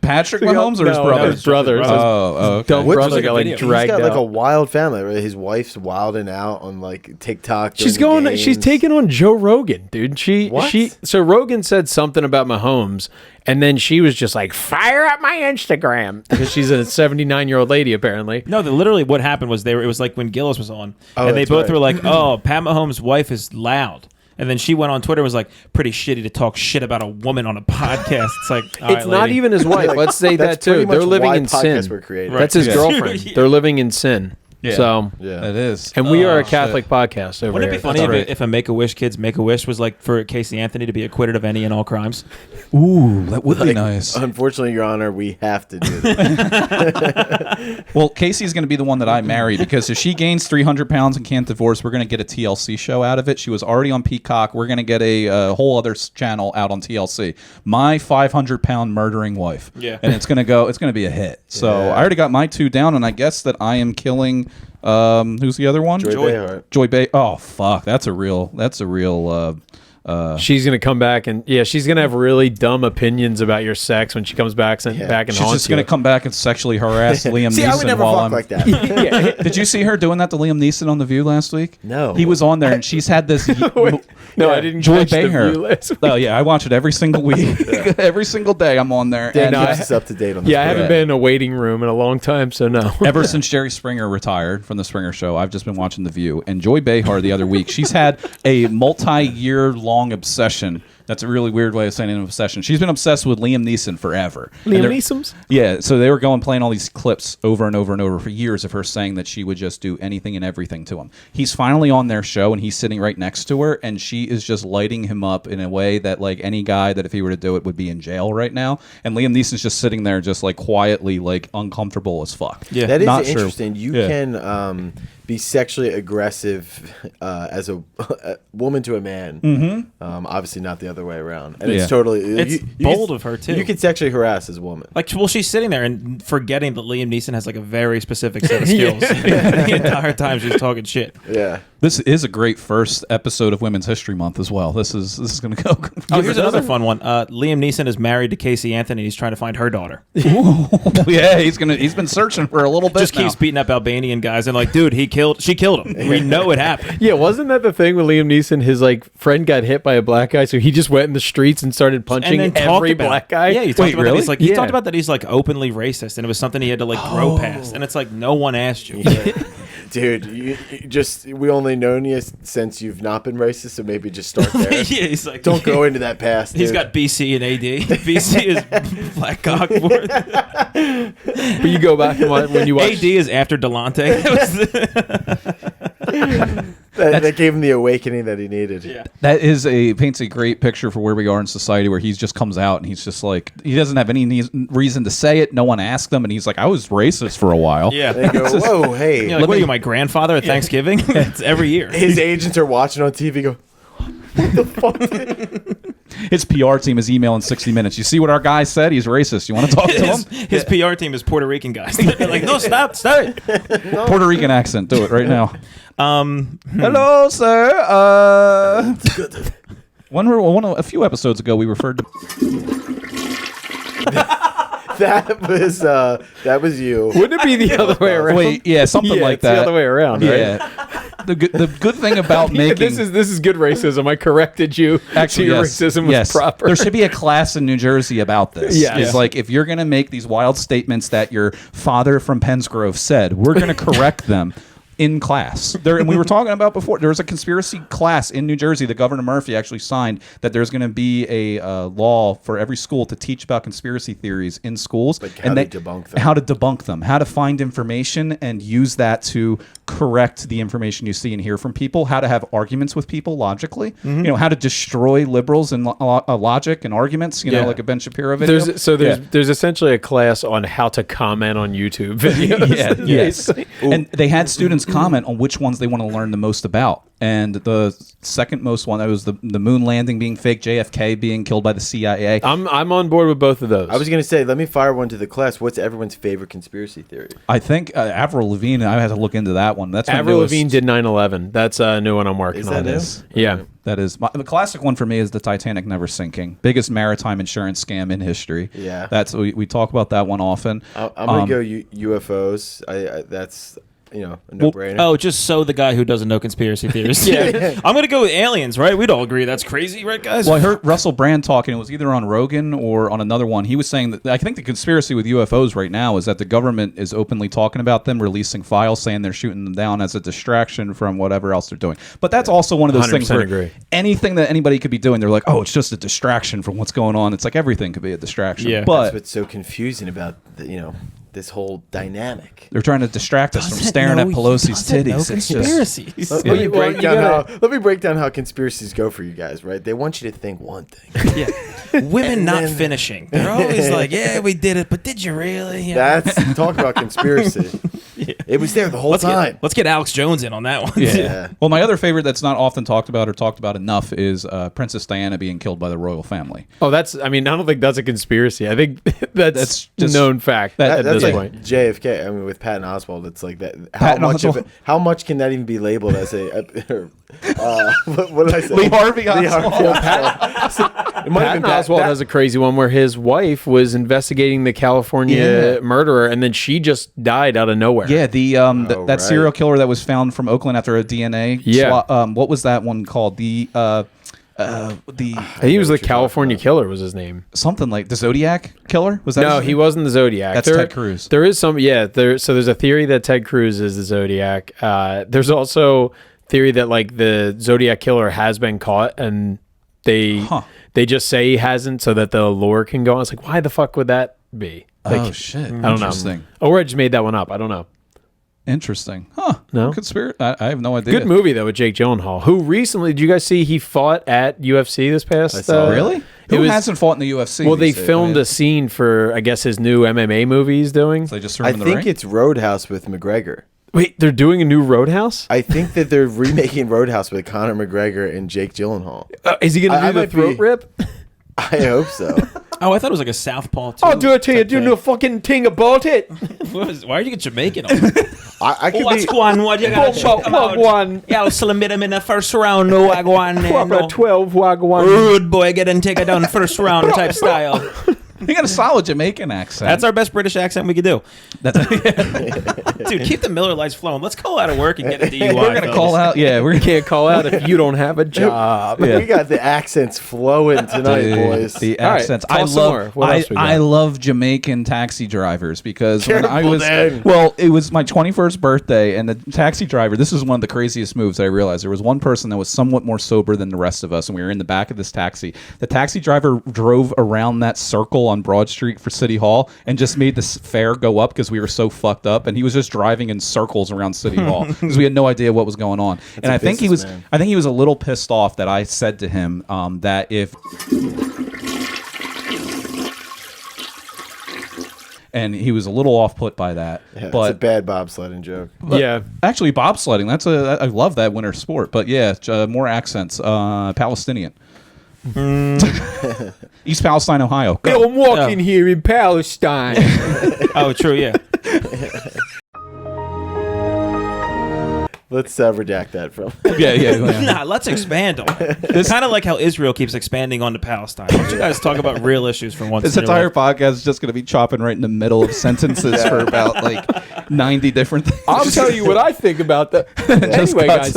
D: Patrick Mahomes or his
C: No,
D: brother?
C: his brother.
D: Oh, okay.
C: Dumb
B: What's
C: brother
B: like a
C: got like
A: video?
B: he's
C: dragged
B: got like a
C: out.
B: wild family. Right? His wife's wilding out on like TikTok.
C: She's
B: during the
C: going. She's
B: games.
C: taking on Joe Rogan, dude.
B: What?
C: So Rogan said something about Mahomes, and then she was just like, "Fire up my Instagram," because she's a 79-year-old lady apparently.
A: No, literally what happened was it was like when Gillis was on,
B: Oh,
A: and they
B: that's
A: both
B: right.
A: were like, "Oh, Pat Mahomes' wife is loud," and then she went on Twitter and was like, "Pretty shitty to talk shit about a woman on a podcast." It's like, all
C: It's
A: right,
C: not
A: lady.
C: even his wife. Let's say
B: That's
C: that too.
B: pretty much
C: They're living
B: why
C: in sin.
B: podcasts were created.
C: That's his
D: Yeah.
C: girlfriend.
A: Yeah.
C: They're living in sin.
D: Yeah.
C: So,
B: Yeah.
D: It is.
C: and we are a
D: shit.
C: Catholic podcast over
A: Wouldn't it
C: here.
A: be funny
C: That's
A: if a Make-A-Wish kid's Make-A-Wish was like for Casey Anthony to be acquitted of any and all crimes?
D: Ooh, that would be
B: Like,
D: nice.
B: Unfortunately, Your Honor, we have to do that.
D: Well, Casey's going to be the one that I marry because if she gains 300 pounds and can't divorce, we're going to get a TLC show out of it. She was already on Peacock. We're going to get a whole other channel out on TLC. My 500-pound murdering wife.
A: Yeah.
D: And it's going to be a hit. So
B: Yeah.
D: I already got my two down, and I guess that I am killing Who's the other one?
B: Joy Behar.
D: Joy Bay. Oh fuck, that's a real.
C: She's gonna come back and she's gonna have really dumb opinions about your sex when she comes back and
D: She's
C: haunts
D: just gonna
C: you.
D: come back and sexually harass Liam Neeson.
B: See, I would never
D: while
B: fuck
D: I'm
B: like that.
D: Did you see her doing that to Liam Neeson on The View last week?
B: No.
D: He was on there and she's had this.
C: No, I didn't
D: Joy
C: catch the
D: Behar.
C: View last week.
D: Oh yeah, I watch it every single week. Every single day I'm on there.
B: Dan
D: And,
B: keeps us up to date on this.
C: I haven't been in a waiting room in a long time, so no.
D: ever since Jerry Springer retired from the Springer Show, I've just been watching The View. And Joy Behar the other week, she's had a multi-year long obsession. That's a really weird way of saying an obsession. She's been obsessed with Liam Neeson forever.
C: Liam Neeson's?
D: Yeah, so they were playing all these clips over and over and over for years of her saying that she would just do anything and everything to him. He's finally on their show, and he's sitting right next to her, and she is just lighting him up in a way that, like, any guy that if he were to do it would be in jail right now. And Liam Neeson's just sitting there just, like, quietly, like, uncomfortable as fuck.
A: Yeah.
B: That is
D: Not
B: interesting.
D: Sure.
B: You can be sexually aggressive as a woman to a man.
D: Mm-hmm.
B: Obviously not the other way around. And
D: Yeah.
B: it's totally...
A: It's bold of her, too.
B: You can sexually harass as a woman.
A: Like, well, she's sitting there and forgetting that Liam Neeson has like a very specific set of skills. The entire time she's talking shit.
B: Yeah.
D: This is a great first episode of Women's History Month as well. This is going to go.
A: Oh, here's another fun one. Liam Neeson is married to Casey Anthony. He's trying to find her daughter.
D: Yeah, he's been searching for a little bit.
A: Just keeps beating up Albanian guys and like, dude, she killed him. We know it happened.
C: Yeah, wasn't that the thing with Liam Neeson? His like friend got hit by a black guy, so he just went in the streets and started punching
A: And then talked
C: every
A: about
C: black guy.
A: Yeah, he talked about that. He's like, he
C: Yeah.
A: talked about that he's like openly racist, and it was something he had to like grow past. And it's like, no one asked you.
B: Dude, we only known you since you've not been racist, so maybe just start there.
A: Yeah, he's like,
B: Don't go into that past,
A: He's
B: dude.
A: got BC and AD. BC is black cock.
C: But you go back and when you watch
A: AD is after Delonte.
B: that gave him the awakening that he needed.
A: Yeah.
D: That paints a great picture for where we are in society, where he just comes out and he's just like, he doesn't have any reason to say it. No one asked him, and he's like, I was racist for a while.
A: Yeah.
B: They go, whoa, hey.
A: Like, what are you, my grandfather at Thanksgiving? It's every year.
B: His agents are watching on TV go, what the fuck?
D: His PR team is emailing 60 Minutes. You see what our guy said? He's racist. You want to talk to him?
A: His PR team is Puerto Rican guys. They're like, no, stop it.
D: Puerto Rican accent. Do it right now. Hello, sir. A few episodes ago, we referred to.
B: That was you.
C: Wouldn't it be the other way around?
D: Wait, yeah, something like
C: it's
D: that.
C: the other way around, right?
D: Yeah. The good thing about making
C: This is good racism. I corrected you.
D: Actually,
C: so your
D: yes.
C: racism was
D: Yes.
C: proper.
D: There should be a class in New Jersey about this.
C: Yes.
D: It's like, if you're going to make these wild statements that your father from Pennsgrove said, we're going to correct them in class. And we were talking about before, there was a conspiracy class in New Jersey that Governor Murphy actually signed, that there's going to be a law for every school to teach about conspiracy theories in schools.
B: Like how to debunk them.
D: How to debunk them, how to find information and use that to correct the information you see and hear from people, how to have arguments with people logically, how to destroy liberals and logic and arguments, like a Ben Shapiro video.
C: There's essentially a class on how to comment on YouTube videos.
D: Yes. And they had students comment on which ones they want to learn the most about. And the second most one, that was the moon landing being fake, JFK being killed by the CIA.
C: I'm on board with both of those.
B: I was going to say, let me fire one to the class. What's everyone's favorite conspiracy theory?
D: I think Avril Lavigne, I had to look into that one. That's
C: Avril Lavigne did 9/11. That's a new one I'm working on.
B: Is that new?
C: Yeah.
D: That is the classic one for me is the Titanic never sinking, biggest maritime insurance scam in history.
B: Yeah,
D: that's we talk about that one often.
B: I'm gonna go UFOs. That's a no-brainer.
A: Just so the guy who doesn't know conspiracy theories. Yeah. I'm gonna go with aliens, right? We'd all agree that's crazy, right, guys?
D: Well, I heard Russell Brand talking. It was either on Rogan or on another one. He was saying that I think the conspiracy with UFOs right now is that the government is openly talking about them, releasing files saying they're shooting them down as a distraction from whatever else they're doing. But that's also one of those things where anything that anybody could be doing, they're like, oh, it's just a distraction from what's going on. It's like everything could be a distraction.
A: Yeah.
D: But
B: that's what's so confusing about this whole dynamic.
D: They're trying to distract us from staring at Pelosi's titties. It's
A: conspiracies.
B: Let me break down how conspiracies go for you guys, right? They want you to think one thing.
A: Yeah. Women not finishing. They're always like, yeah, we did it, but did you really?
B: That's talk about conspiracy.
A: Yeah.
B: It was there the whole time.
A: Let's get Alex Jones in on that one.
B: Yeah.
D: Well, my other favorite that's not often talked about or talked about enough is Princess Diana being killed by the royal family.
C: Oh, I don't think that's a conspiracy. I think that's just known fact at
B: That's
C: this
B: like
C: point.
B: JFK. I mean, with Patton Oswalt, it's like that. How much can that even be labeled as a? What did I say?
D: Lee Harvey Oswald.
C: Patton Oswalt has a crazy one where his wife was investigating the California murderer, and then she just died out of nowhere.
D: Yeah, that serial killer that was found from Oakland after a DNA. What was that one called? He was the California Killer was his name. Something like the Zodiac Killer? Was that?
C: No, he wasn't the Zodiac.
D: That's Ted Cruz.
C: There is some, so there's a theory that Ted Cruz is the Zodiac. There's also theory that like the Zodiac Killer has been caught and they just say he hasn't so that the lore can go on. It's like, why the fuck would that be? Like,
D: oh shit!
C: I don't know. Or I just made that one up. I don't know.
D: Interesting. Huh.
C: No?
D: Conspiracy. I have no idea.
C: Good movie, though, with Jake Gyllenhaal, who recently, did you guys see he fought at UFC this past?
B: I saw
D: really? Who hasn't fought in the UFC?
C: Well, they filmed a scene for, I guess, his new MMA movie he's doing.
D: So they just threw him in the ring?
B: I think it's Roadhouse with McGregor.
C: Wait, they're doing a new Roadhouse?
B: I think that they're remaking Roadhouse with Conor McGregor and Jake Gyllenhaal.
C: Is he going to do the throat rip?
B: I hope so.
A: Oh, I thought it was like a Southpaw too.
C: I'll do it to you. Do no fucking thing about it.
A: Why did you get Jamaican on?
B: I could
A: what's going on? What you got to talk about? Yeah, I'll submit him in the first round. No, I go on there.
C: No. 12, wagwan.
A: Rude boy, get and take it down the first round type style.
D: You got a solid Jamaican accent.
A: That's our best British accent we could do. Dude, keep the Miller Lights flowing. Let's call out of work and get a DUI.
D: We're going to call out. Yeah,
C: we can't call out if you don't have a job.
B: We got the accents flowing tonight, boys.
D: The accents.
C: Right,
D: I love Jamaican taxi drivers because when I was
B: Dan.
D: well, it was my 21st birthday, and the taxi driver. This is one of the craziest moves I realized. There was one person that was somewhat more sober than the rest of us, and we were in the back of this taxi. The taxi driver drove around that circle on Broad Street for City Hall and just made the fare go up because we were so fucked up, and he was just driving in circles around City Hall because we had no idea what was going on. And I think he was a little pissed off that I said to him that if and he was a little off put by that.
B: Yeah,
D: but
B: it's a bad bobsledding joke.
C: Yeah,
D: actually bobsledding, I love that winter sport. But yeah, more accents. Palestinian. East Palestine, Ohio. Go.
C: I'm walking here in Palestine.
A: Oh, true, yeah.
B: Let's redact that from.
D: Yeah.
A: Nah, let's expand on it. It's kind of like how Israel keeps expanding onto Palestine. Why don't you guys talk about real issues for once?
D: This entire podcast is just going to be chopping right in the middle of sentences for about like 90 different things.
C: I'll tell you what I think about that. Anyway, guys.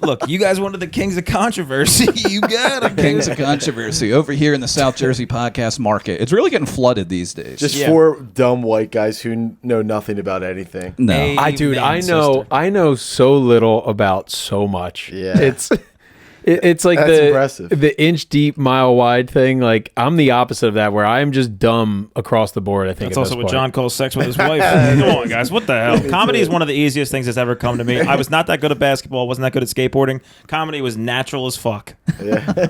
A: Look, you guys wanted the Kings of Controversy. You got it.
D: Kings of Controversy over here in the South Jersey podcast market. It's really getting flooded these days.
B: Just four dumb white guys who know nothing about anything.
D: No,
C: I know so little about so much.
B: Yeah,
C: it's like
B: that's impressive.
C: The inch deep, mile wide thing. Like I'm the opposite of that, where I'm just dumb across the board. I think
A: that's also what John calls sex with his wife. Come on, guys, what the hell? Comedy is one of the easiest things that's ever come to me. I was not that good at basketball. Wasn't that good at skateboarding. Comedy was natural as fuck.
B: Yeah.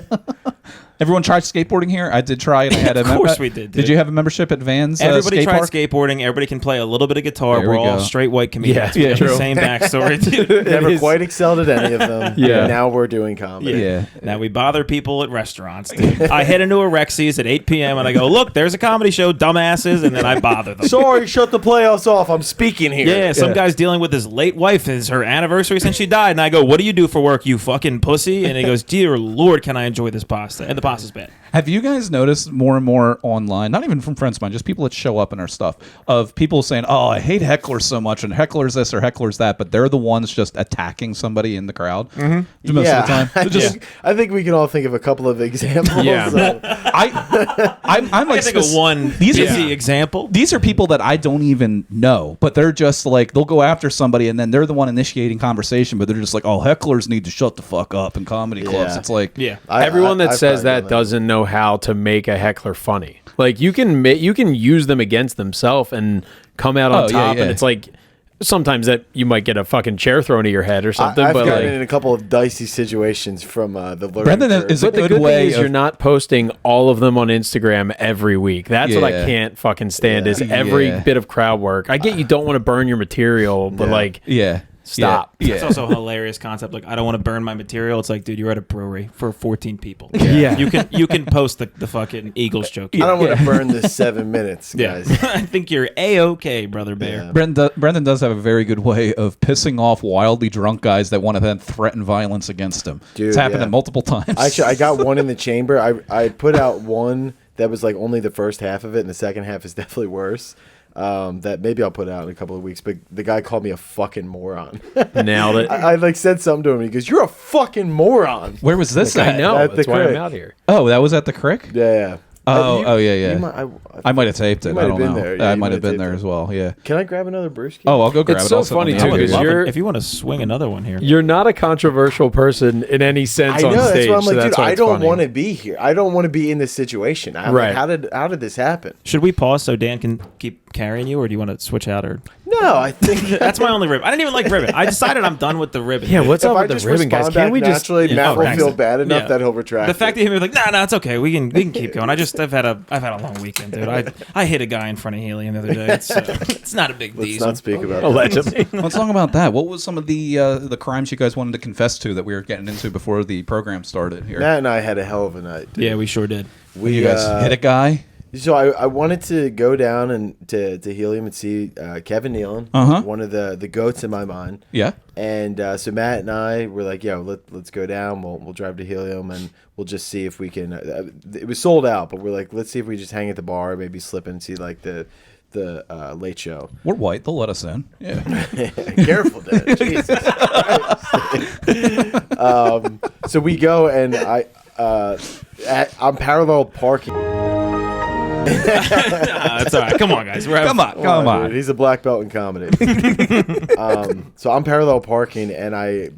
D: Everyone tried skateboarding here. I did try it. I had
A: of course we did.
D: Did you have a membership at Vans?
A: Everybody tried
D: park?
A: Skateboarding. Everybody can play a little bit of guitar. We're all straight white comedians.
C: Yeah,
A: true. Same backstory. Dude.
B: Never quite excelled at any of them.
C: Yeah.
B: Now we're doing comedy.
D: Yeah.
A: Now we bother people at restaurants. Dude. I head into a Rexy's at 8 p.m. and I go, look, there's a comedy show, dumbasses, and then I bother them.
B: Sorry, shut the playoffs off. I'm speaking here.
A: Yeah, some guy's dealing with his late wife. It's her anniversary since she died. And I go, what do you do for work, you fucking pussy? And he goes, dear Lord, can I enjoy this pasta? And the pasta's bad.
D: Have you guys noticed more and more online, not even from friends of mine, just people that show up in our stuff, of people saying, oh, I hate hecklers so much, and hecklers this or hecklers that, but they're the ones just attacking somebody in the crowd most of the time?
B: I think we can all think of a couple of examples.
C: Yeah.
D: I'm like,
A: think of one busy example.
D: These are people that I don't even know, but they're just like, they'll go after somebody, and then they're the one initiating conversation, but they're just like, oh, hecklers need to shut the fuck up in comedy clubs. It's like,
C: everyone that says that doesn't know how to make a heckler funny. Like you can use them against themselves and come out on top. And it's like sometimes that you might get a fucking chair thrown at your head or something.
B: I've
C: but
B: gotten in a couple of dicey situations from the learning
D: Brendan
B: curve.
D: is a
C: but the
D: good
C: good
D: way
C: thing is
D: of-
C: you're not posting all of them on Instagram every week. That's what I
D: Yeah.
C: can't fucking stand is every
D: Yeah.
C: bit of crowd work. I get you don't want to burn your material, but like
D: Yeah.
C: stop.
D: Yeah.
A: It's also a hilarious concept. Like, I don't want to burn my material. It's like, dude, you're at a brewery for 14 people.
C: Yeah.
A: You can post the fucking Eagles joke.
B: I don't want to burn this 7 minutes,
A: Yeah.
B: guys.
A: I think you're A-okay, Brother Bear.
B: Yeah.
D: Brendan does have a very good way of pissing off wildly drunk guys that want to then threaten violence against him.
B: Dude,
D: it's happened
B: yeah.
D: multiple times.
B: Actually, I got one in the chamber. I put out one that was like only the first half of it, and the second half is definitely worse. That maybe I'll put out in a couple of weeks. But the guy called me a fucking moron.
C: Nailed it.
B: I like said something to him. He goes, "You're a fucking moron."
D: Where was this
C: I
D: at?
C: know.
B: At the
C: That's why I'm
B: crick.
C: out here.
D: Oh, that was at the crick?
B: Yeah.
D: Oh, yeah. I might have taped
B: You
D: it.
B: might
D: I
B: have
D: don't
B: been
D: know.
B: there. Yeah,
D: I
B: you
D: might have
B: might have
D: been there
B: taped
D: as well. Yeah.
B: Can I grab another brewski?
D: Oh, I'll go grab
C: It's
D: it.
C: so
D: I'll sit on
C: funny,
D: the
C: too,
D: other
C: because
D: end.
C: you're-
A: If you want to swing another one here.
C: You're not a controversial person in any sense
B: I know.
C: on
B: That's
C: stage.
B: why I'm
C: so
B: like,
C: that's
B: dude,
C: why
B: I
C: it's
B: don't
C: funny.
B: want to be here. I don't want to be in this situation. I'm
C: Right.
B: like, how did this happen?
A: Should we pause so Dan can keep carrying you, or do you want to switch out? Or
B: No, I think
A: that's my only ribbon. I didn't even like ribbon. I decided I'm done with the ribbon.
C: Yeah, what's
B: if
C: up
B: I
C: with the
B: just
C: ribbon, guys?
B: respond
C: Can't
B: back
C: we just?
B: naturally, Matt
A: Oh,
B: will
A: thanks.
B: feel bad enough
A: Yeah.
B: that he'll retract.
A: The fact that
B: it.
A: he was like, nah, it's okay. We can keep going. I've had a long weekend, dude. I hit a guy in front of Helium the other day. It's not a big
B: Let's
A: deal.
B: not speak about that.
C: Allegedly.
D: Let's talk about that. What was some of the crimes you guys wanted to confess to that we were getting into before the program started here?
B: Matt and I had a hell of a night. Dude.
A: Yeah, we sure did.
D: You guys hit a guy?
B: So I wanted to go down and to Helium and see Kevin Nealon,
D: Uh-huh.
B: one of the goats in my mind.
D: Yeah.
B: And so Matt and I were like, "Yo, let's go down. We'll drive to Helium and we'll just see if we can." It was sold out, but we're like, let's see if we just hang at the bar, maybe slip in and see like the late show.
D: We're white. They'll let us in. Yeah.
B: Careful, Dad. Jesus Christ. So we go and I'm parallel parking.
A: That's all right. Come on, guys. We're having
D: Come on.
B: Dude, he's a black belt in comedy. So I'm parallel parking, and I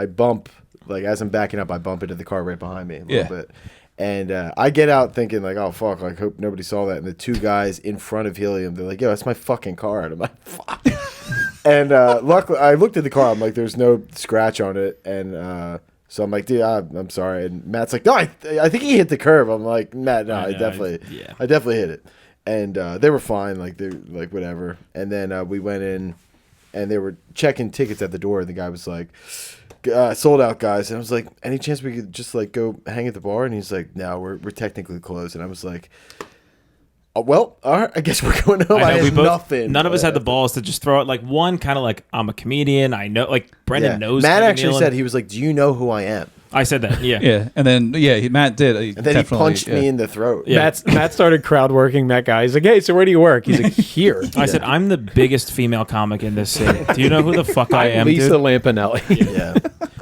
B: bump, like as I'm backing up, I bump into the car right behind me a little bit. And I get out thinking like, oh fuck, like hope nobody saw that. And the two guys in front of Helium, they're like, yo, that's my fucking car. And I'm like, fuck. And luckily, I looked at the car. I'm like, there's no scratch on it. And so I'm like, dude, I'm sorry. And Matt's like, no, I think he hit the curb. I'm like, Matt, no, I definitely hit it. And they were fine, like they're like whatever. And then we went in, and they were checking tickets at the door. And the guy was like, sold out, guys. And I was like, any chance we could just like go hang at the bar? And he's like, no, we're technically closed. And I was like, oh, well, all right, I guess we're going home. I had nothing.
A: None of us had the balls to just throw it. Like one, kind of like I'm a comedian. I know, like Brendan knows.
B: Matt
A: Kevin
B: actually
A: Nealon.
B: said, he was like, do you know who I am?
A: I said that. Yeah.
D: Yeah. And then, Matt did.
B: And then he punched me in the throat.
A: Yeah.
C: Matt started crowd working that guy. He's like, hey, so where do you work? He's like, here.
A: I said, I'm the biggest female comic in this city. Do you know who the fuck I am,
C: Lisa
A: dude?
C: Lampanelli.
B: Yeah.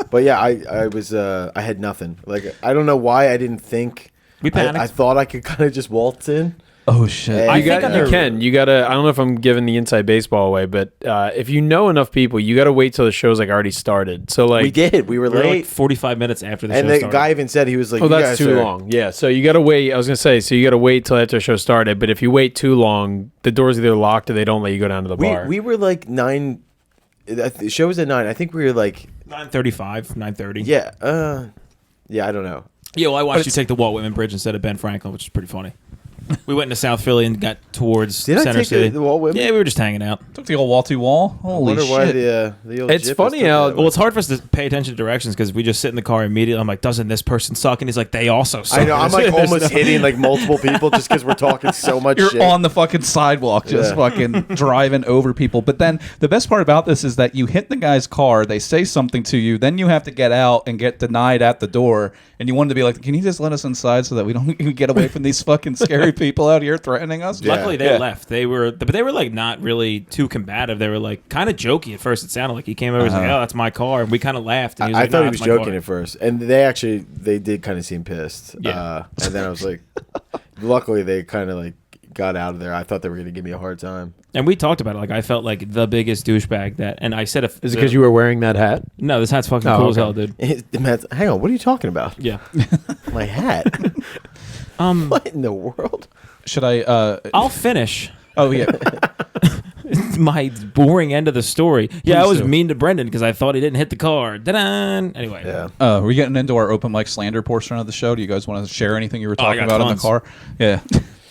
B: But yeah, I was I had nothing. Like I don't know why I didn't think.
A: We panicked.
B: I thought I could kind of just waltz in.
D: Oh, shit.
A: I
C: You
A: think
C: got, you can. You gotta. I don't know if I'm giving the inside baseball away, but if you know enough people, you gotta wait till the show's like already started. So like,
B: We did. We were
A: We were
B: late.
A: like 45 minutes after the
B: And
A: show
B: the
A: started.
B: guy even said, he was like,
C: oh,
B: "You
C: that's
B: guys
C: too
B: are-"
C: long. Yeah. So you gotta wait. I was gonna say, so you gotta wait till after the show started. But if you wait too long, the doors either locked or they don't let you go down to the bar.
B: We were like 9. The show was at 9. I think we were like
A: 9:35, 9:30.
B: yeah. I don't know.
A: Yeah, well, I watched you take the Walt Whitman Bridge instead of Ben Franklin, which is pretty funny. We went into South Philly and got towards
B: Did I
A: Center
B: take
A: City.
B: the Walt Whitman?
A: Yeah, we were just hanging out.
D: Took the old wall to wall.
B: I
D: Holy
B: wonder
D: shit.
B: why the old
C: It's
B: Jip
C: funny
B: was
C: how-
B: took that
A: Well,
B: way.
A: it's hard for us to pay attention to directions because we just sit in the car immediately. I'm like, doesn't this person suck? And he's like, they also suck.
B: I know. I'm like almost hitting like multiple people just because we're talking so much
D: You're
B: shit.
D: on the fucking sidewalk just
B: Yeah.
D: fucking driving over people. But then the best part about this is that you hit the guy's car, they say something to you, then you have to get out and get denied at the door. And you wanted to be like, can you just let us inside so that we don't get away from these fucking scary people out here threatening us?
B: Yeah.
A: Luckily, they left. They were like not really too combative. They were like kind of jokey at first. It sounded like he came over and was like, "Oh, that's my car," and we kind of laughed. And he was
B: I
A: like,
B: thought
A: "Nah,
B: he
A: that's
B: was
A: my
B: joking
A: car."
B: at first, and they did kind of seem pissed.
A: Yeah.
B: And then I was like, luckily they kind of like got out of there. I thought they were going to give me a hard time.
A: And we talked about it. Like I felt like the biggest douchebag that. And I said, "If
C: Is it because you were wearing that hat?
A: No, this hat's fucking
C: Oh,
A: cool as
C: okay.
A: hell, dude."
B: Matt's, hang on, what are you talking about?
A: Yeah.
B: My hat? What in the world?
D: Should I?
A: I'll finish.
D: Oh, yeah.
A: my boring end of the story. Yeah, I was
D: do.
A: mean to Brendan because I thought he didn't hit the car. Da-da! Anyway.
B: Yeah.
D: We're getting into our open mic slander portion of the show. Do you guys want to share anything you were talking
A: got
D: about in the
A: tons.
D: car? Yeah.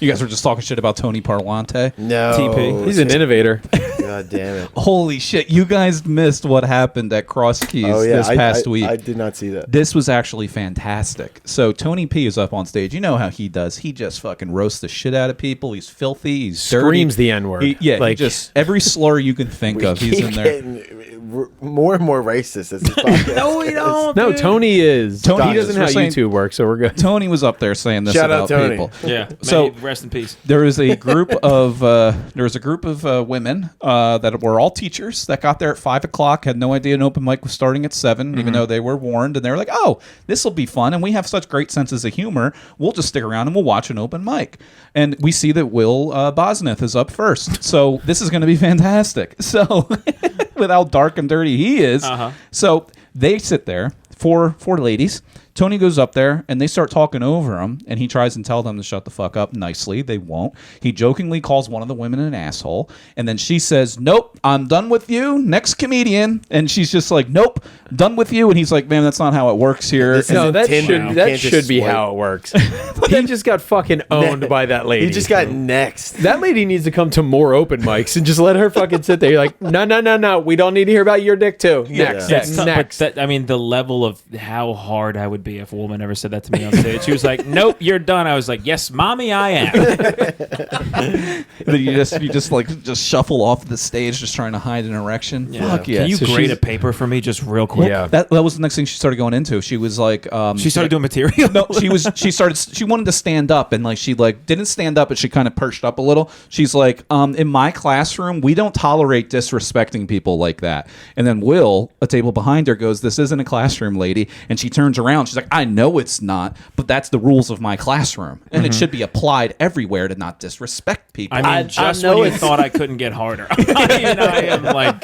D: You guys were just talking shit about Tony Parlante.
B: No.
A: TP.
C: He's an innovator.
B: God damn it.
D: Holy shit. You guys missed what happened at Cross Keys this past week.
B: I did not see that.
D: This was actually fantastic. So Tony P is up on stage. You know how he does. He just fucking roasts the shit out of people. He's filthy. He's
C: Screams
D: dirty.
C: the N-word.
D: He
C: Like-
D: just every slur you can think of, he's in there.
B: More and more racist as this podcast.
A: No, we don't.
C: No, Tony is.
D: Tony
C: he doesn't
D: is.
C: know how
D: We're saying-
C: YouTube works, so we're good.
D: Tony was up there saying this
B: Shout
D: about
B: out Tony.
D: people.
A: Yeah.
D: So-
A: Rest in peace.
D: There was a group of women that were all teachers that got there at 5 o'clock, had no idea an open mic was starting at 7, even though they were warned, and they were like, "Oh, this will be fun," and we have such great senses of humor. We'll just stick around and we'll watch an open mic. And we see that Will Bosneth is up first, so this is going to be fantastic. So, with how dark and dirty he is, so they sit there, four ladies. Tony goes up there, and they start talking over him, and he tries and tell them to shut the fuck up nicely. They won't. He jokingly calls one of the women an asshole, and then she says, "Nope, I'm done with you. Next comedian." And she's just like, "Nope, done with you." And he's like, "Man, that's not how it works here."
B: This
D: And
C: No,
B: isn't
C: that
B: Tinder. You
C: should
B: can't just
C: be
B: swipe.
C: how it works. He just got fucking owned by that lady.
B: He just got next.
C: That lady needs to come to more open mics and just let her fucking sit there. You're like, no. We don't need to hear about your dick too. Next,
B: Yeah.
A: It's tough,
C: next.
A: but I mean, the level of how hard I would be if a woman ever said that to me on stage. She was like, "Nope, you're done." I was like, "Yes, mommy, I am."
D: then you just shuffle off the stage, just trying to hide an erection. Fuck yeah!
A: Can you
C: So
A: grade
C: she's-
A: a paper for me just real quick?
C: Yeah.
D: That was the next thing she started going into. She was like,
A: She started doing material.
D: No, she wanted to stand up, and like she like didn't stand up, but she kind of perched up a little. She's like, in my classroom, we don't tolerate disrespecting people like that. And then Will, a table behind her, goes, "This isn't a classroom, lady." And she turns around. She's like, "I know it's not, but that's the rules of my classroom, and it should be applied everywhere to not disrespect people."
A: I mean,
C: I
A: just
C: know
A: when you
C: it's-
A: thought I couldn't get harder. I am like,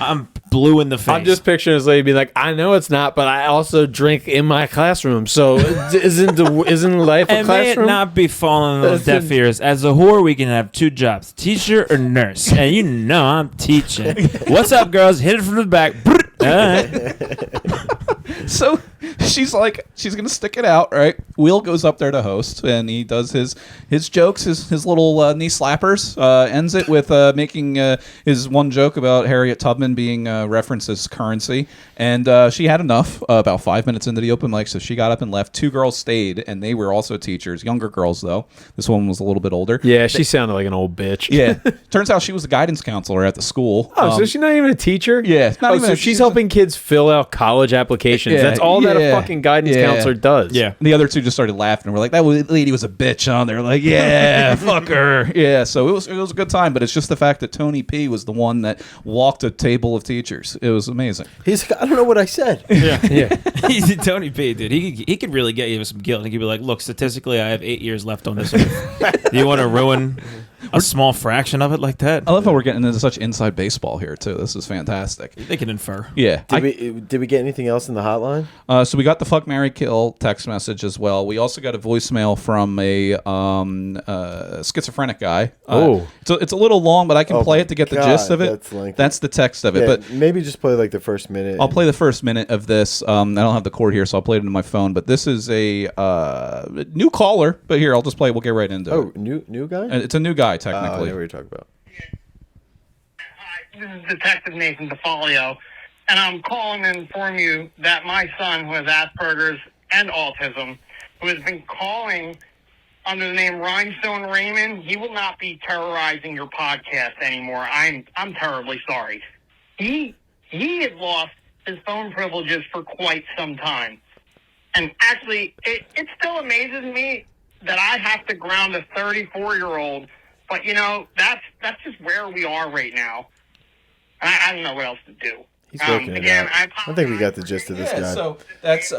A: I'm blue in the face.
C: I'm just picturing this lady being like, I know it's not, but I also drink in my classroom. So isn't life a
A: and may it
C: classroom?
A: not be falling on
C: Listen.
A: deaf ears. As a whore, we can have two jobs: teacher or nurse. And you know I'm teaching. What's up, girls? Hit it from the back.
D: So she's like, she's gonna stick it out, right? Will goes up there to host, and he does his jokes, his little knee slappers. Ends it with making his one joke about Harriet Tubman being referenced as currency, and she had enough. About 5 minutes into the open mic, so she got up and left. 2 girls stayed, and they were also teachers, younger girls though. This one was a little bit older.
C: Yeah, she sounded like an old bitch.
D: Yeah. Turns out she was the guidance counselor at the school.
C: Oh, so she's not even a teacher?
D: Yeah, not
C: Oh,
D: even
C: so
D: a-
C: she's helping kids fill out college applications.
D: Yeah,
C: That's all that a
D: yeah,
C: fucking guidance
D: yeah.
C: counselor does.
A: Yeah.
D: The other 2 just started laughing and were like, "That lady was a bitch," huh? They were like, "Yeah, fuck her." Yeah, so it was a good time, but it's just the fact that Tony P was the one that walked a table of teachers. It was amazing.
B: He's like, I don't know what I said.
C: Yeah.
A: He's Tony P, dude. He could really get you with some guilt. He could be like, "Look, statistically, I have 8 years left on this earth. Do you want to ruin a small fraction of it like that?"
D: I love how we're getting into such inside baseball here too. This is fantastic.
A: They can infer.
D: Yeah.
B: Did we get anything else in the hotline?
D: So we got the fuck, marry, kill text message as well. We also got a voicemail from a schizophrenic guy. It's a little long, but I can play it to get the
B: God,
D: gist of it.
B: that's lengthy.
D: That's the text of it.
B: Yeah,
D: But
B: maybe just play like the first minute.
D: I'll play the first minute of this. I don't have the cord here, so I'll play it into my phone. But this is a new caller. But here, I'll just play it. We'll get right into
B: Oh,
D: it.
B: new guy?
D: It's a new guy,
B: I
D: technically.
B: know what you're talking about.
E: Hi, this is Detective Nathan DeFolio, and I'm calling to inform you that my son, who has Asperger's and autism, who has been calling under the name Rhinestone Raymond, he will not be terrorizing your podcast anymore. I'm terribly sorry. He had lost his phone privileges for quite some time. And actually, it still amazes me that I have to ground a 34-year-old, but, you know, that's just where we are right now. I don't know what else to do.
B: He's working it out. I think we got the gist of this guy.
D: So that's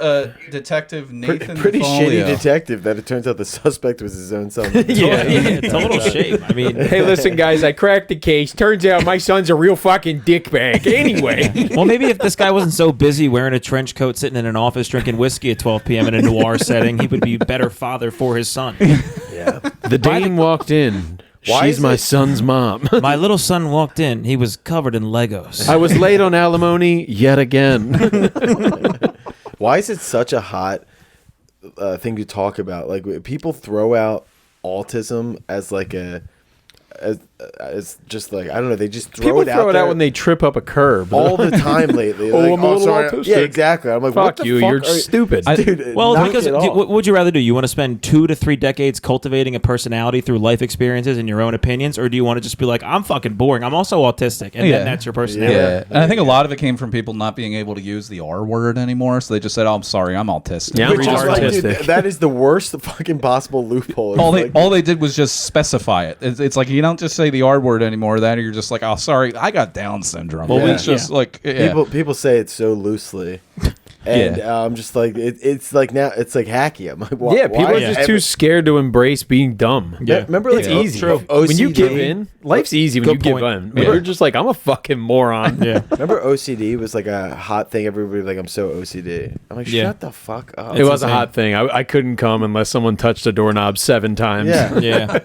D: Detective Nathan
B: Pretty
D: DeFolio.
B: shitty detective that it turns out the suspect was his own son.
A: Yeah, total shame. I mean,
C: Hey, listen, guys, I cracked the case. Turns out my son's a real fucking dickbag. Anyway.
A: well, maybe if this guy wasn't so busy wearing a trench coat, sitting in an office drinking whiskey at 12 p.m. in a noir setting, he would be a better father for his son.
B: Yeah.
C: The dame walked in She's my son's mom.
A: My little son walked in. He was covered in Legos.
C: I was late on alimony yet again.
B: Why is it such a hot thing to talk about? Like, people throw out autism as like as just like, I don't know, they just throw it out.
C: People throw it out when they trip up a curb
B: all the time lately.
C: Oh,
B: like,
C: I'm a little
B: sorry.
C: autistic.
B: Yeah, exactly. I'm like, what
C: Fuck
B: the
C: you,
B: fuck
C: you're stupid.
B: Dude,
A: Well,
B: knock
A: because
B: it off.
A: what would you rather do? You want to spend 2 to 3 decades cultivating a personality through life experiences and your own opinions, or do you want to just be like, I'm fucking boring, I'm also autistic, and then that's your personality?
D: Yeah, and I think a lot of it came from people not being able to use the R word anymore, so they just said, "Oh, I'm sorry, I'm autistic."
C: Yeah, I'm
B: Which is like, dude,
C: autistic.
B: that is the worst fucking possible loophole.
D: All they did was just specify it. It's like you don't just say the R word anymore. That or you're just like, oh, sorry, I got Down syndrome. Well, it's just like
B: people say it so loosely, and I'm just like, it's like now it's like hacky. I'm like,
C: People are just too scared to embrace being dumb.
A: Yeah.
B: Remember, like,
C: It's easy.
B: True.
C: When you
B: OCD?
C: give in, life's easy when you
A: Good
C: give
A: point.
C: in. You're just like, I'm a fucking moron.
A: Yeah.
B: Remember OCD was like a hot thing. Everybody was like, I'm so OCD. I'm like,
A: Yeah.
B: shut the fuck up.
C: It was
A: insane.
C: a hot thing. I couldn't come unless someone touched a doorknob 7 times.
B: Yeah.
A: Yeah.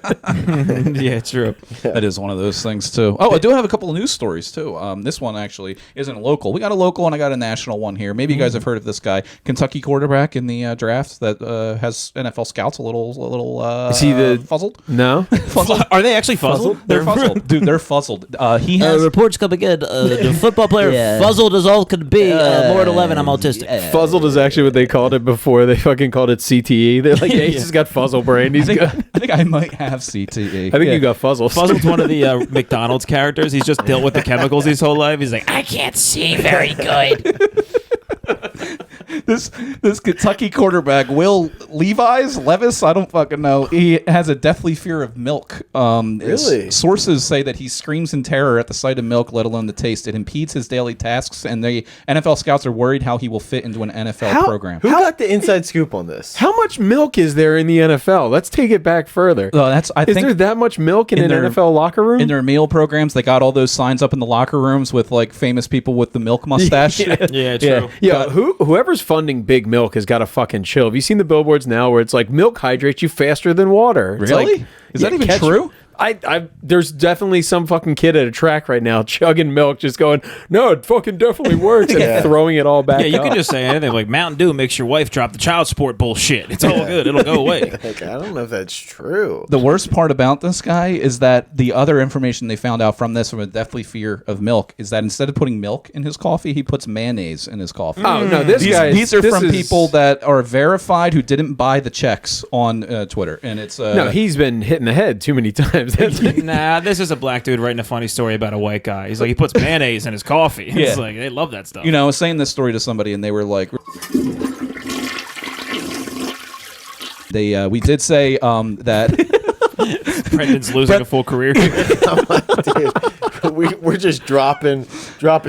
A: Yeah, true.
D: That is one of those things too. Oh, I do have a couple of news stories too. This one actually isn't local. We got a local and I got a national one here. Maybe you guys have heard of this guy, Kentucky quarterback in the draft that has NFL scouts a little.
C: Is he the
D: fuzzled?
C: No.
D: Fuzzled.
A: Are they actually fuzzled?
D: They're fuzzled, dude. They're fuzzled. He has
F: reports coming in. The football player fuzzled as all could be. More at 11, I'm autistic.
C: Fuzzled is actually what they called it before. They fucking called it CTE. They're like, yeah, he's just got fuzzle brain. He's good.
D: I think I might have CTE.
C: I think you got fuzzles.
A: Fuzzled's one of the McDonald's characters. He's just dealt with the chemicals his whole life. He's like,
F: I can't see very good.
D: This Kentucky quarterback, Will Levis, I don't fucking know. He has a deathly fear of milk.
B: Really?
D: Sources say that he screams in terror at the sight of milk, let alone the taste. It impedes his daily tasks, and the NFL scouts are worried how he will fit into an NFL program.
B: Who got the inside scoop on this?
C: How much milk is there in the NFL? Let's take it back further.
D: Is
C: Is there that much milk in an NFL locker room?
D: In their meal programs, they got all those signs up in the locker rooms with like famous people with the milk mustache.
A: yeah, true.
C: Yeah, whoever's funding Big Milk has got to fucking chill. Have you seen the billboards now where it's like milk hydrates you faster than water? It's
D: Really?
C: like,
D: Is that even true?
C: There's definitely some fucking kid at a track right now chugging milk, just going, no, it fucking definitely works, and throwing it all back.
A: Yeah, you
C: up.
A: can just say anything like Mountain Dew makes your wife drop the child support bullshit. It's all good. It'll go away.
B: Like, I don't know if that's true.
D: The worst part about this guy is that the other information they found out from this, from a deathly fear of milk, is that instead of putting milk in his coffee, he puts mayonnaise in his coffee.
C: Oh no, this guy.
D: These are from people that are verified who didn't buy the checks on Twitter, and it's
C: No, he's been hit in the head too many times.
A: Nah, this is a black dude writing a funny story about a white guy. He's like, he puts mayonnaise in his coffee.
D: Yeah.
A: It's like, they love that stuff.
D: You know, I was saying this story to somebody, and they were like, we did say that
A: Brendan's losing a full career.
B: Dude, we're just dropping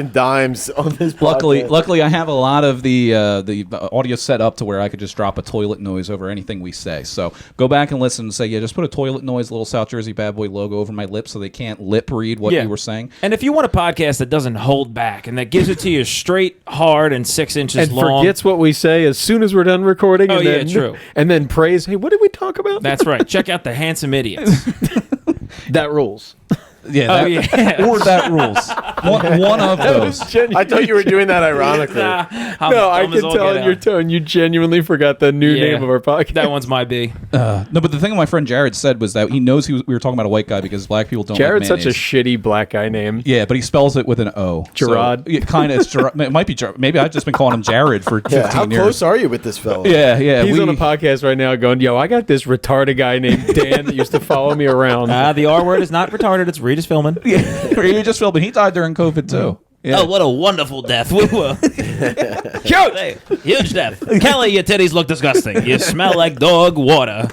B: dimes on this podcast.
D: Luckily, I have a lot of the audio set up to where I could just drop a toilet noise over anything we say. So go back and listen and say, yeah, just put a toilet noise, little South Jersey Bad Boy logo over my lips so they can't lip read what you were saying.
A: And if you want a podcast that doesn't hold back and that gives it to you straight, hard, and 6 inches
C: and
A: long.
C: forgets what we say as soon as we're done recording.
A: Oh,
C: and
A: yeah,
C: then,
A: true.
C: And then praise, hey, what did we talk about?
A: That's right. Check out the Handsome Idiots.
C: That rules.
D: Yeah, or that rules. One of those.
B: I thought you were doing that ironically.
C: No, I can tell in your tone you genuinely forgot the new name of our podcast.
A: That one's my B.
D: No, but the thing my friend Jared said was that he knows we were talking about a white guy because black people don't
C: Jared's
D: like
C: such a shitty black guy name.
D: Yeah, but he spells it with an O.
C: Gerard.
D: So, kind of. It might be Gerard. Maybe I've just been calling him Jared for 15
B: How
D: years.
B: close are you with this fella?
D: Yeah.
C: He's on a podcast right now going, yo, I got this retarded guy named Dan that used to follow me around.
A: The R word is not retarded. It's Regis Philbin.
D: He just filmed, but he died during COVID too. Yeah.
F: Oh, what a wonderful death. Huge death.
A: Kelly, your titties look disgusting. You smell like dog water.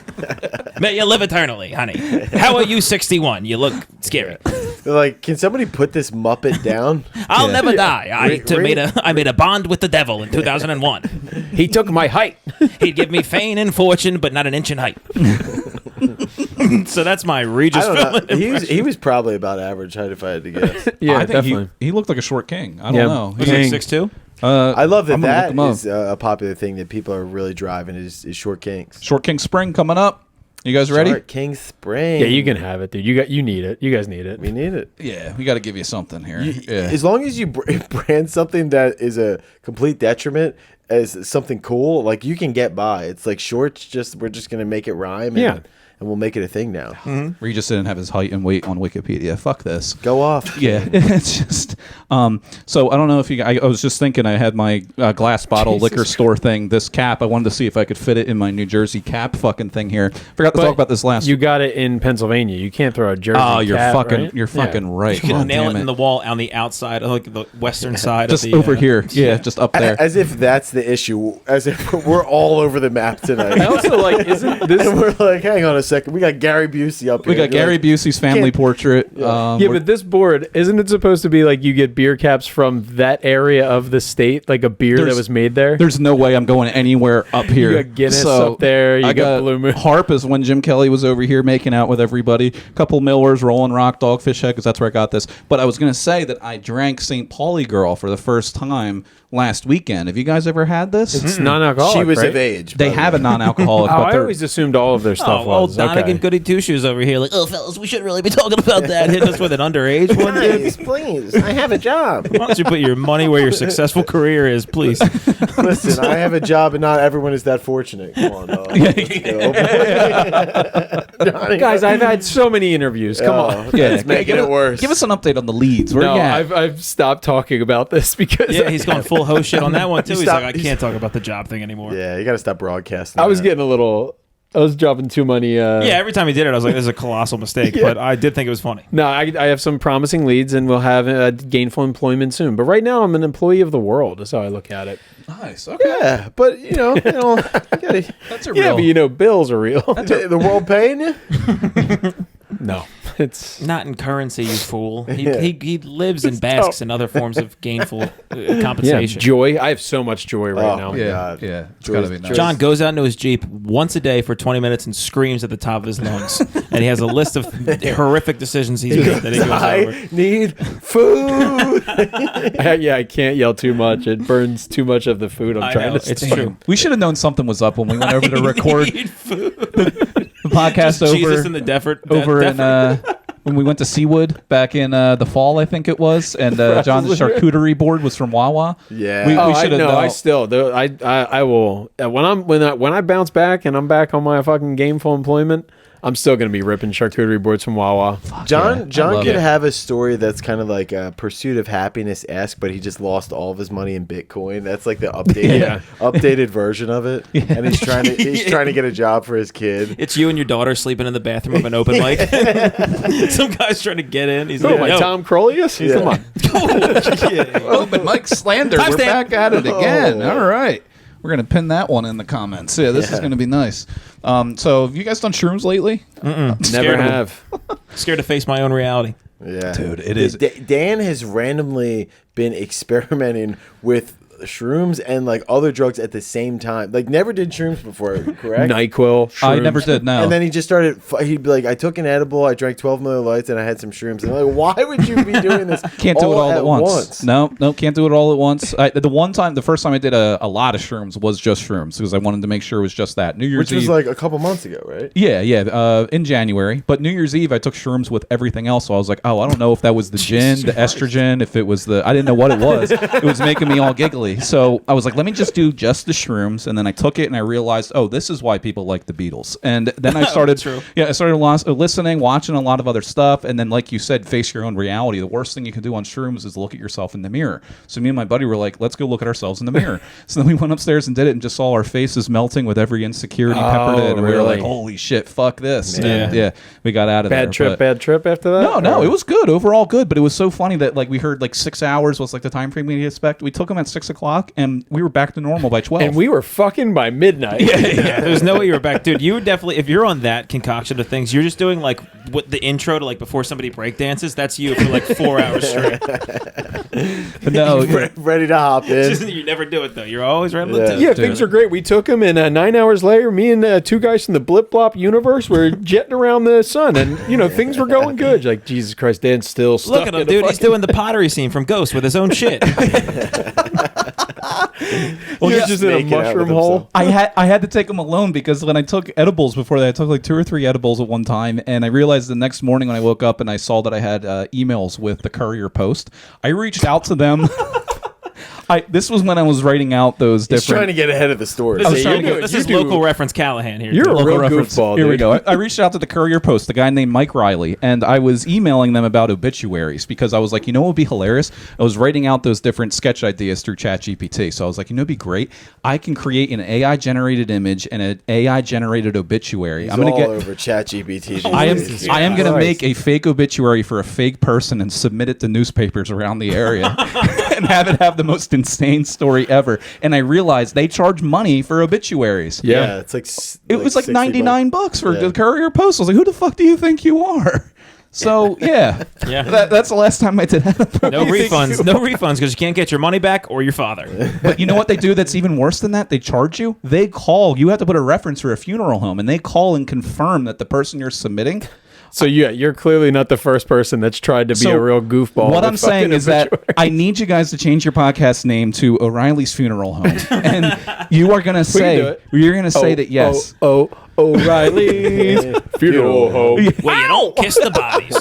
A: May you live eternally, honey. How are you 61? You look scary.
B: They're like, can somebody put this Muppet down?
A: I'll never die. I made a bond with the devil in 2001.
C: He took my height.
A: He'd give me fame and fortune, but not an inch in height. So that's my Regis Philbin.
B: He was probably about average height if I had to guess.
C: Yeah,
D: I think
C: definitely.
D: he looked like a short king. I don't know.
A: He's like 6'2"?
B: I love that
D: I'm gonna look him
B: is a popular thing that people are really driving is short kings.
D: Short King Spring coming up. You guys ready?
B: Start King Spring.
C: Yeah, you can have it, dude. You need it. You guys need it.
B: We need it.
D: Yeah, we got to give you something here. Yeah.
B: As long as you brand something that is a complete detriment as something cool, like you can get by. It's like shorts. We're just gonna make it rhyme. And we'll make it a thing now.
D: Where you just didn't have his height and weight on Wikipedia. Fuck this.
B: Go off.
D: Yeah, it's just. So I don't know if you. I was just thinking. I had my glass bottle liquor store thing. This cap. I wanted to see if I could fit it in my New Jersey cap fucking thing here. Forgot to talk about this last.
C: You got it in Pennsylvania. You can't throw a Jersey.
D: Oh, you're
C: cap,
D: fucking.
C: right?
D: You're fucking right.
A: You can nail it in the wall on the outside, like the western side.
D: Just
A: of the,
D: over here. Yeah, just up there.
B: As if that's the issue. As if we're all over the map tonight.
C: I also like. Isn't this?
B: And we're like, hang on a second. We got Gary Busey up here.
D: We got Gary Busey's family portrait.
C: Yeah, but this board, isn't it supposed to be like you get beer caps from that area of the state, like a beer that was made there?
D: There's no way I'm going anywhere up here.
C: You got Guinness up there. You got Blue Moon.
D: Harp is when Jim Kelly was over here making out with everybody. Couple Millers, Rolling Rock, Dogfish Head, because that's where I got this. But I was going to say that I drank St. Pauli Girl for the first time last weekend. Have you guys ever had this?
C: It's non-alcoholic.
B: She was
C: right?
B: of age.
D: They have a non-alcoholic.
C: Oh,
D: but
C: I always assumed all of their stuff was.
A: Old Donegan Goody Two Shoes over here, like, oh, fellas, we shouldn't really be talking about that. Hitting us with an underage one.
B: Guys, please. I have a job.
A: Why don't you put your money where your successful career is, please?
B: Listen, I have a job, and not everyone is that fortunate. Come on, dog.
C: Guys, I've had so many interviews. Come on.
D: Yeah,
B: It's making it worse.
D: Give us an update on the leads. Where
C: No,
D: you at?
C: I've stopped talking about this because
A: Yeah, he's gone full host shit on that one too. He's
B: Stop-
A: like, I can't talk about the job thing anymore.
B: Yeah, you got to stop broadcasting.
C: I was
B: that.
C: getting a little. I was dropping too many.
A: Yeah, every time he did it, I was like, "This is a colossal mistake," but I did think it was funny.
C: No, I have some promising leads, and we'll have gainful employment soon. But right now, I'm an employee of the world. That's how I look at it.
D: Nice. Okay.
B: Yeah, but you gotta,
D: That's a
C: Yeah,
D: real.
C: but you know, bills are real.
B: the world paying you.
C: No, it's
A: Not in currency, you fool.
B: Yeah.
A: He lives and basks in other forms of gainful compensation.
C: joy. I have so much joy right now.
D: Yeah,
B: God.
D: yeah. It's gotta be nice.
A: John goes out into his Jeep once a day for 20 minutes and screams at the top of his lungs. And he has a list of horrific decisions he's made that he goes over.
B: I need food.
C: I can't yell too much. It burns too much of the food I'm
A: I
C: trying
A: know,
C: to
A: it's
C: steam.
A: true.
D: We should have known something was up when we went over to record
A: Need food.
D: the podcast
A: Just Jesus
D: over
A: in the Deffert.
D: over in when we went to Seawood back in the fall, I think it was, and John's charcuterie board was from Wawa.
B: Yeah.
D: we
C: I
D: should have
C: know.
D: known.
C: I still, I will. When I bounce back and I'm back on my fucking gainful employment, I'm still gonna be ripping charcuterie boards from Wawa.
B: John
D: love
B: could
D: it.
B: have a story that's kind of like a Pursuit of Happiness-esque, but he just lost all of his money in Bitcoin. That's like the updated updated version of it. And he's trying to get a job for his kid.
A: It's you and your daughter sleeping in the bathroom of an open mic. Some guy's trying to get in. He's like,
C: Like
A: "Yo."
C: Tom Crolius?
B: Yeah.
C: Come on.
D: Open Mike Slander. We're
A: Timestamp.
D: back at it again.
B: Oh.
D: All right. We're going to pin that one in the comments. Yeah, this is going to be nice. So, have you guys done shrooms lately?
C: Never
A: Scared of
C: have.
A: Scared to face my own reality.
B: Yeah.
D: Dude, it is.
B: Dan has randomly been experimenting with shrooms and like other drugs at the same time. Like never did shrooms before, correct?
C: NyQuil.
D: I
C: shrooms.
D: never did, no.
B: And then he just started. He'd be like, "I took an edible, I drank 12 Miller Lights, and I had some shrooms." And I'm like, why would you be doing this?
D: Can't do it all at once. No, can't do it all at once. The first time I did a lot of shrooms was just shrooms because I wanted to make sure it was just that. New Year's
B: Which was
D: Eve,
B: like a couple months ago, right?
D: yeah, in January. But New Year's Eve, I took shrooms with everything else. So I was like, oh, I don't know if that was the gin, the estrogen, if it was I didn't know what it was. It was making me all giggly. So I was like, let me just do just the shrooms. And then I took it and I realized, oh, this is why people like the Beatles. And then I started,
A: True.
D: I started listening, watching a lot of other stuff. And then, like you said, face your own reality. The worst thing you can do on shrooms is look at yourself in the mirror. So me and my buddy were like, let's go look at ourselves in the mirror. So then we went upstairs and did it and just saw our faces melting with every insecurity peppered in. And we were like, holy shit, fuck this. And we got out of there.
C: Bad trip after that?
D: No, it was good. Overall good. But it was so funny that like we heard like 6 hours was like the time frame we expect. We took them at 6 o'clock and we were back to normal by 12.
C: And we were fucking by midnight.
A: Yeah, there's no way you were back, dude. You would definitely, if you're on that concoction of things, you're just doing like what the intro to like before somebody breakdances. That's you for like 4 hours straight.
D: But no,
B: Ready to hop in.
A: You never do it though. You're always ready to
B: Yeah.
A: do it.
C: Yeah, things are great. We took him, and 9 hours later, me and 2 guys from the Blip Blop universe were jetting around the sun, and things were going good. Like Jesus Christ, Dan's still stuck.
A: Look at him, dude. He's doing the pottery scene from Ghost with his own shit.
C: Well, he's just in a mushroom hole.
D: I had to take them alone because when I took edibles before that, I took like 2 or 3 edibles at one time, and I realized the next morning when I woke up and I saw that I had emails with the Courier Post, I reached out to them. This was when I was writing out those different...
B: He's trying to get ahead of the story.
A: This is local reference Callahan here.
C: You're
A: too.
C: a real
D: reference.
C: goofball,
D: Here we
C: dude.
D: go. I reached out to the Courier Post, the guy named Mike Riley, and I was emailing them about obituaries because I was like, you know what would be hilarious? I was writing out those different sketch ideas through ChatGPT. So I was like, you know what would be great? I can create an AI-generated image and an AI-generated obituary.
B: I'm going to get over ChatGPT.
D: I am going to make a fake obituary for a fake person and submit it to newspapers around the area and have it have the most insane story ever. And I realized they charge money for obituaries.
B: Yeah, it's like
D: it was like $99 for the Courier Post. I was like, who the fuck do you think you are? So yeah. That's the last time I did that.
A: No refunds because you can't get your money back or your father.
D: But you know what they do that's even worse than that? They charge you. They call. You have to put a reference for a funeral home, and they call and confirm that the person you're submitting.
C: So yeah, you're clearly not the first person that's tried to be a real goofball.
D: What I'm saying is that I need you guys to change your podcast name to O'Reilly's Funeral Home, and you are going to say that yes.
C: O'Reilly's Funeral Home.
A: Well, you don't kiss the bodies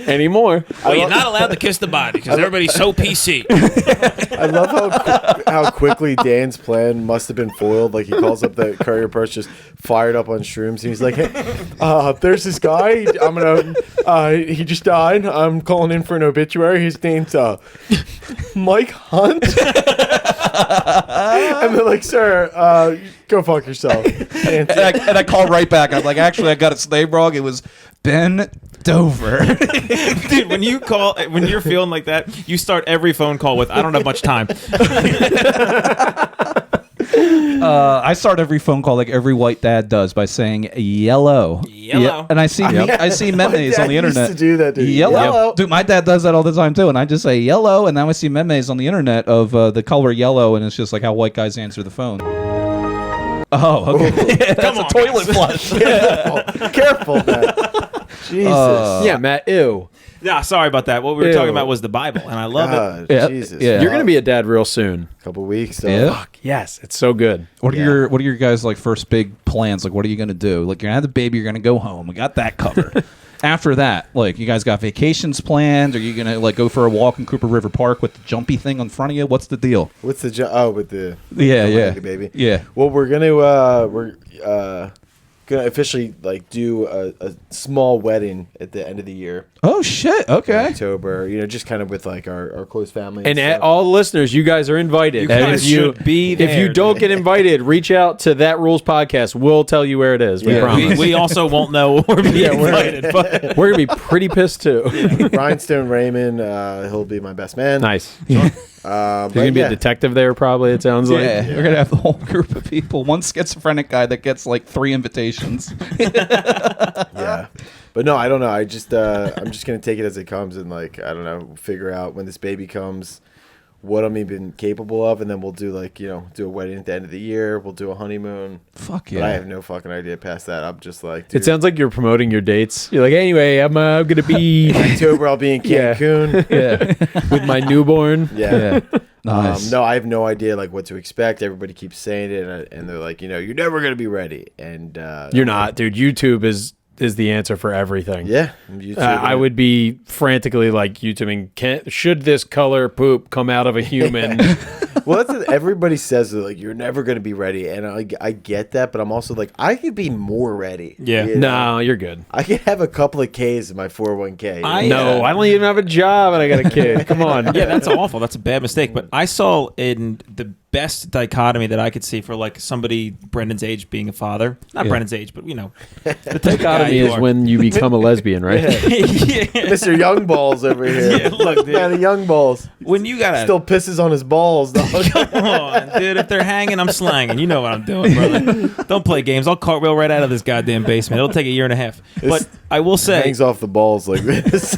C: anymore.
A: Well, you're not allowed to kiss the body because everybody's so PC.
B: I love how quickly Dan's plan must have been foiled. Like, he calls up the Courier Post just fired up on shrooms, and he's like, hey, there's this guy. He just died. I'm calling in for an obituary. His name's Mike Hunt. And they're like, sir, go fuck yourself.
D: And I call right back. I'm like, actually, I got its name wrong. It was Ben Dover.
A: Dude, when you're feeling like that, you start every phone call with, I don't have much time.
D: I start every phone call like every white dad does by saying yellow. Yeah, and I see memes on the internet.
B: Used to do that, dude.
D: Yellow. Dude, my dad does that all the time too, and I just say yellow, and now I see memes on the internet of the color yellow, and it's just like how white guys answer the phone. Oh, okay. That's a toilet flush.
B: Careful, man. Jesus.
C: Yeah, Matt. Ew.
A: Yeah, sorry about that. What we were talking about was the Bible, and I love it.
B: Jesus.
C: Yeah. You're gonna be a dad real soon.
B: Couple weeks.
D: Yeah.
C: Fuck yes, it's so good.
D: What are your guys' like first big plans? Like, what are you gonna do? Like, you're gonna have the baby, you're gonna go home. We got that covered. After that, like, you guys got vacations planned? Are you gonna like go for a walk in Cooper River Park with the jumpy thing in front of you? What's the deal?
B: What's the with the baby?
D: Yeah.
B: Well, we're gonna officially like do a small wedding at the end of the year.
D: Oh shit! Okay.
B: October, just kind of with like our close family.
C: And all the listeners, you guys are invited.
A: You guys should be there,
C: if you don't get invited, reach out to That Rules Podcast. We'll tell you where it is. We promise.
A: We also won't know we're being invited, but
C: we're gonna be pretty pissed too.
B: Rhinestone Raymond, he'll be my best man.
C: Nice.
B: There's
C: gonna be a detective there, probably. It sounds like.
D: Yeah, we're gonna have the whole group of people. One schizophrenic guy that gets like 3 invitations.
B: Yeah, but no, I don't know. I'm just gonna take it as it comes, and like, I don't know, figure out when this baby comes what I'm even capable of, and then we'll do like, do a wedding at the end of the year. We'll do a honeymoon.
D: Fuck yeah!
B: But I have no fucking idea past that. I'm just like, dude.
C: It sounds like you're promoting your dates. You're like, anyway, I'm gonna be
B: October. I'll be in Cancun.
C: Yeah, with my newborn.
B: Yeah.
D: Nice.
B: No, I have no idea like what to expect. Everybody keeps saying it, and they're like, you're never gonna be ready, and
C: you're not, dude. YouTube is the answer for everything.
B: Yeah, YouTube,
C: I would be frantically like YouTubing. Should this color poop come out of a human?
B: Well, that's what everybody says. Like, you're never going to be ready, and I get that, but I'm also like, I could be more ready.
A: Yeah.
C: No, you're good.
B: I could have a couple of Ks in my 401k.
C: I don't even have a job, and I got a kid. Come on.
A: Yeah, that's awful. That's a bad mistake. But I saw in the best dichotomy that I could see for like somebody Brendan's age being a father. Not Brendan's age, but the
C: dichotomy is when you become a lesbian, right?
A: Yeah.
B: Mr. Young Balls over here.
A: Yeah, look, dude.
B: Man, the Young Balls.
A: When you gotta
B: still pisses on his balls, dog.
A: Come on, dude. If they're hanging, I'm slanging. You know what I'm doing, brother. Don't play games. I'll cartwheel right out of this goddamn basement. It'll take a year and a half. But I will say,
B: hangs off the balls like this.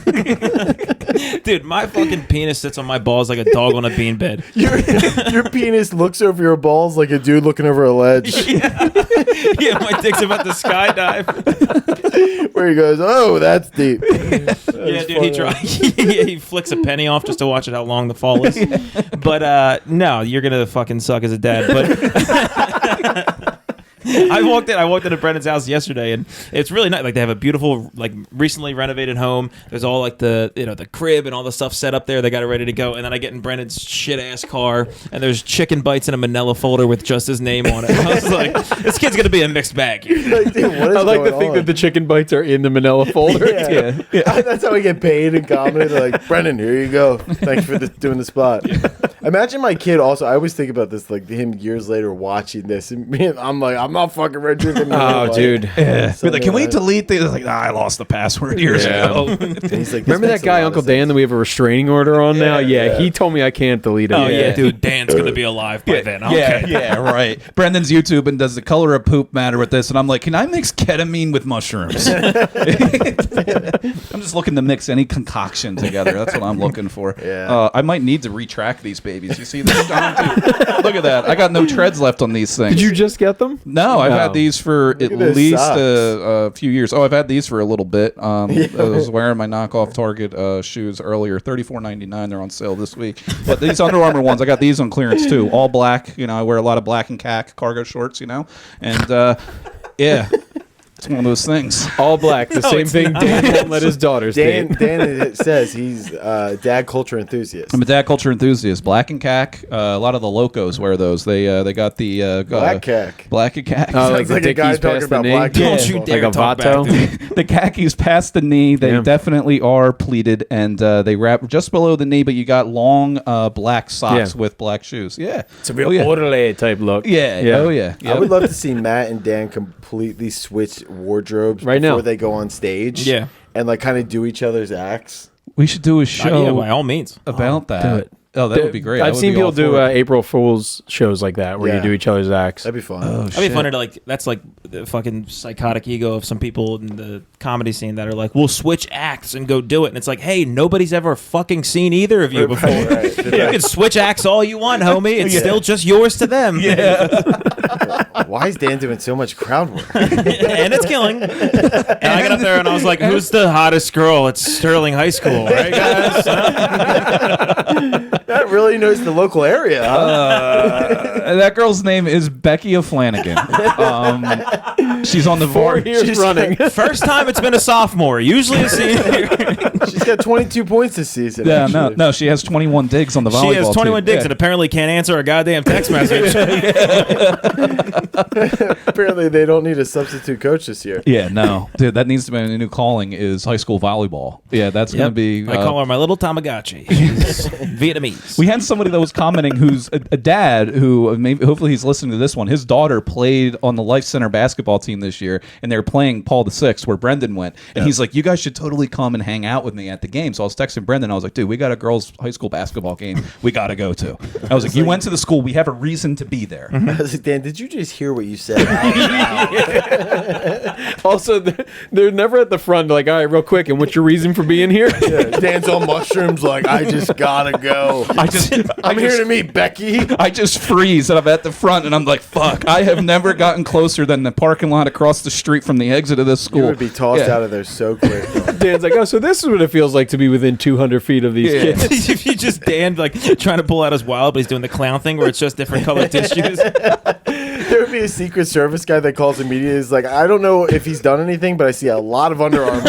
A: Dude, my fucking penis sits on my balls like a dog on a beanbed.
B: Your penis looks over your balls like a dude looking over a ledge.
A: Yeah, my dick's about to skydive.
B: Where he goes, oh, that's deep.
A: Yeah, dude, he flicks a penny off just to watch it how long the fall is. But no, you're gonna fucking suck as a dad. But I walked into Brendan's house yesterday, and it's really nice. Like, they have a beautiful, like, recently renovated home. There's all like the crib and all the stuff set up there. They got it ready to go. And then I get in Brendan's shit ass car, and there's chicken bites in a manila folder with just his name on it. I was like, this kid's gonna be a mixed bag here.
B: Like, dude,
C: I like to think that the chicken bites are in the manila folder.
B: Yeah. That's how we get paid in comedy. They're like, Brendan, here you go. Thanks for doing the spot. Imagine my kid also. I always think about this, like him years later watching this, and I'm like, I'm not fucking red drinking.
C: Oh, dude.
D: Yeah. Be like, can we delete these? Like, I lost the password years ago.
B: He's like,
C: Remember that guy, Uncle Dan, that we have a restraining order on now? Yeah, he told me I can't delete it.
A: Oh yeah, dude, Dan's gonna be alive by then. Okay.
D: Yeah, right. Brendan's YouTube and does the color of poop matter with this? And I'm like, can I mix ketamine with mushrooms? I'm just looking to mix any concoction together. That's what I'm looking for.
B: Yeah.
D: I might need to retract these babies. You see this? Look at that. I got no treads left on these things.
C: Did you just get them?
D: No, I've had these for at least
B: socks.
D: a few years. Oh, I've had these for a little bit. I was wearing my knockoff Target shoes earlier, $34.99. They're on sale this week. But these Under Armour ones, I got these on clearance too. All black. You know, I wear a lot of black and khaki cargo shorts. You know, and yeah. It's one of those things.
C: All black. The same thing Dan won't let his daughters date.
B: Dan says he's a dad culture enthusiast.
D: I'm a dad culture enthusiast. Black and khaki. A lot of the locos wear those. They got the
B: black khaki.
D: Black and khaki.
C: Oh, like
B: Sounds
C: the
B: like a guy
C: dickies
B: talking
C: past the
B: about
C: knee.
B: black
A: Don't you dare
C: like a
A: talk
C: vato.
A: back, dude.
D: The khakis past the knee. They
C: Yeah.
D: definitely are pleated, and they wrap just below the knee. But you got long black socks with black shoes. Yeah,
C: It's a real orderly type look.
D: Yeah.
C: Yeah.
D: Oh yeah.
B: I would love to see Matt and Dan completely switch wardrobes
C: Right
B: before
C: now.
B: they go on stage.
A: Yeah.
B: And like kind of do each other's acts.
D: We should do a show
A: Yeah, by all means.
D: about that.
C: do it.
D: Oh, that would be great. I
C: I've
D: would
C: seen
D: be
C: people
D: all
C: do
D: for it.
C: April Fool's shows like that where
B: Yeah.
C: you do each other's acts.
B: That'd be fun.
A: That'd be funny to like. That's like the fucking psychotic ego of some people in the comedy scene that are like, "We'll switch acts and go do it." And it's like, hey, nobody's ever fucking seen either of you before.
B: Right.
A: You can switch acts all you want, homie. It's still just yours to them.
B: Why is Dan doing so much crowd work?
A: And it's killing. And I got up there and I was like, "Who's the hottest girl at Sterling High School?" Right, guys?
B: That really knows the local area. Huh?
D: That girl's name is Becky O'Flanagan. She's on the
C: 4
D: board.
C: years running.
A: First time it's been a sophomore. Usually a senior.
B: She's got 22 points this season.
D: Yeah,
B: actually.
D: no, she has 21 digs on the volleyball
A: She has 21
D: team.
A: digs and apparently can't answer a goddamn text message.
B: Apparently, they don't need a substitute coach this year.
D: Yeah, no, dude, that needs to be a new calling. Is high school volleyball? Yeah, that's gonna be.
A: I call her my little Tamagotchi. She's Vietnamese.
D: We had somebody that was commenting who's a dad who maybe hopefully he's listening to this one. His daughter played on the Life Center basketball team this year, and they were playing Paul VI, where Brendan went. And he's like, "You guys should totally come and hang out with me at the game." So I was texting Brendan. I was like, "Dude, we got a girls' high school basketball game. We got to go to." I was like, "You went to the school. We have a reason to be there."
B: I was like, Dan, did you just hear what you said?
C: Also, they're never at the front. Like, all right, real quick, and what's your reason for being here?
B: Yeah, Dan's on mushrooms. Like, I just gotta go. I'm here to meet Becky.
D: I just freeze and I'm at the front and I'm like, fuck, I have never gotten closer than the parking lot across the street from the exit of this school.
B: You would be tossed out of there so quick.
C: Dan's like, oh, so this is what it feels like to be within 200 feet of these kids.
A: If you just Dan like trying to pull out his wallet, but he's doing the clown thing where it's just different colored tissues.
B: There would be a Secret Service guy that calls immediately. He's like, I don't know if he's done anything, but I see a lot of Under Armour.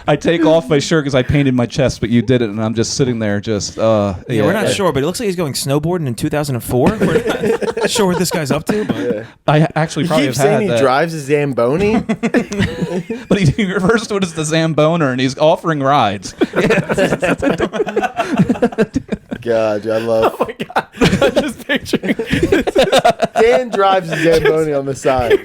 D: I take off my shirt because I painted my chest, but you did it, and I'm just sitting there just,
A: Yeah, we're not sure, but it looks like he's going snowboarding in 2004. We're not sure what this guy's up to, but
D: I actually
B: He
D: probably
B: keeps
D: have had
B: saying he
D: that.
B: drives a Zamboni.
D: But he refers to it as the Zamboner, and he's offering rides.
B: God, I love.
C: Oh my God. I'm just picturing.
B: Dan drives a Zamboni on the side.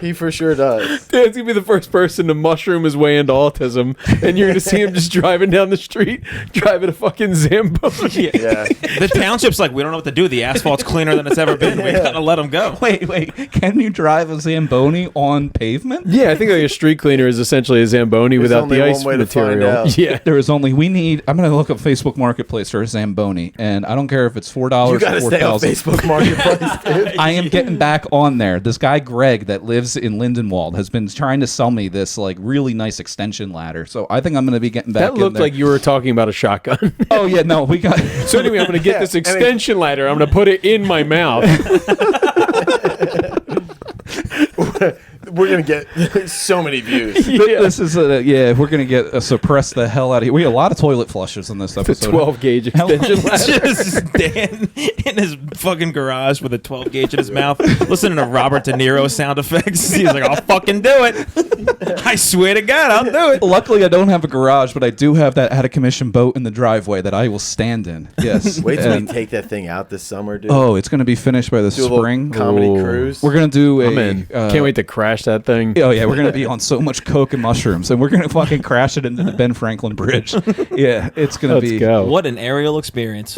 B: He for sure does.
C: Dan's gonna be the first person to mushroom his way into autism, and you're gonna see him just driving down the street, driving a fucking Zamboni.
B: Yeah.
A: The township's like, we don't know what to do. The asphalt's cleaner than it's ever been. We gotta let him go.
D: Wait. Can you drive a Zamboni on pavement?
C: Yeah, I think like a street cleaner is essentially a Zamboni without the ice material. Yeah,
D: There is only I'm going to look up Facebook Marketplace for a Zamboni, and I don't care if it's $4
B: You
D: or
B: gotta stay on
D: $4,000.
B: Facebook Marketplace, dude.
D: I am getting back on there. This guy Greg that lives in Lindenwold has been trying to sell me this like really nice extension ladder. So I think I'm going to be getting back.
C: that looked like you were talking about a shotgun.
D: Oh yeah, no, we got.
C: So anyway, I'm gonna get this extension ladder. I'm gonna put it in my mouth.
B: We're going to get so many views.
D: This is we're gonna get suppress the hell out of here. We have a lot of toilet flushes in this
C: The
D: episode.
C: 12 gauge extension ladder.
A: Just Dan in his fucking garage with a 12 gauge in his mouth, listening to Robert De Niro sound effects. He's like, I'll fucking do it. I swear to God, I'll do it.
D: Luckily, I don't have a garage, but I do have that out of commission boat in the driveway that I will stand in. Yes.
B: Wait till we take that thing out this summer, dude.
D: Oh, it's gonna be finished by the
B: Do a little
D: spring.
B: comedy
C: Ooh.
B: cruise.
D: We're gonna do a.
C: I'm in. Can't wait to crash that thing.
D: Oh yeah, we're gonna be on so much coke and mushrooms, and we're gonna fucking crash it into the Ben Franklin Bridge. Yeah, it's gonna
C: Let's
D: be.
C: go.
A: What an aerial experience.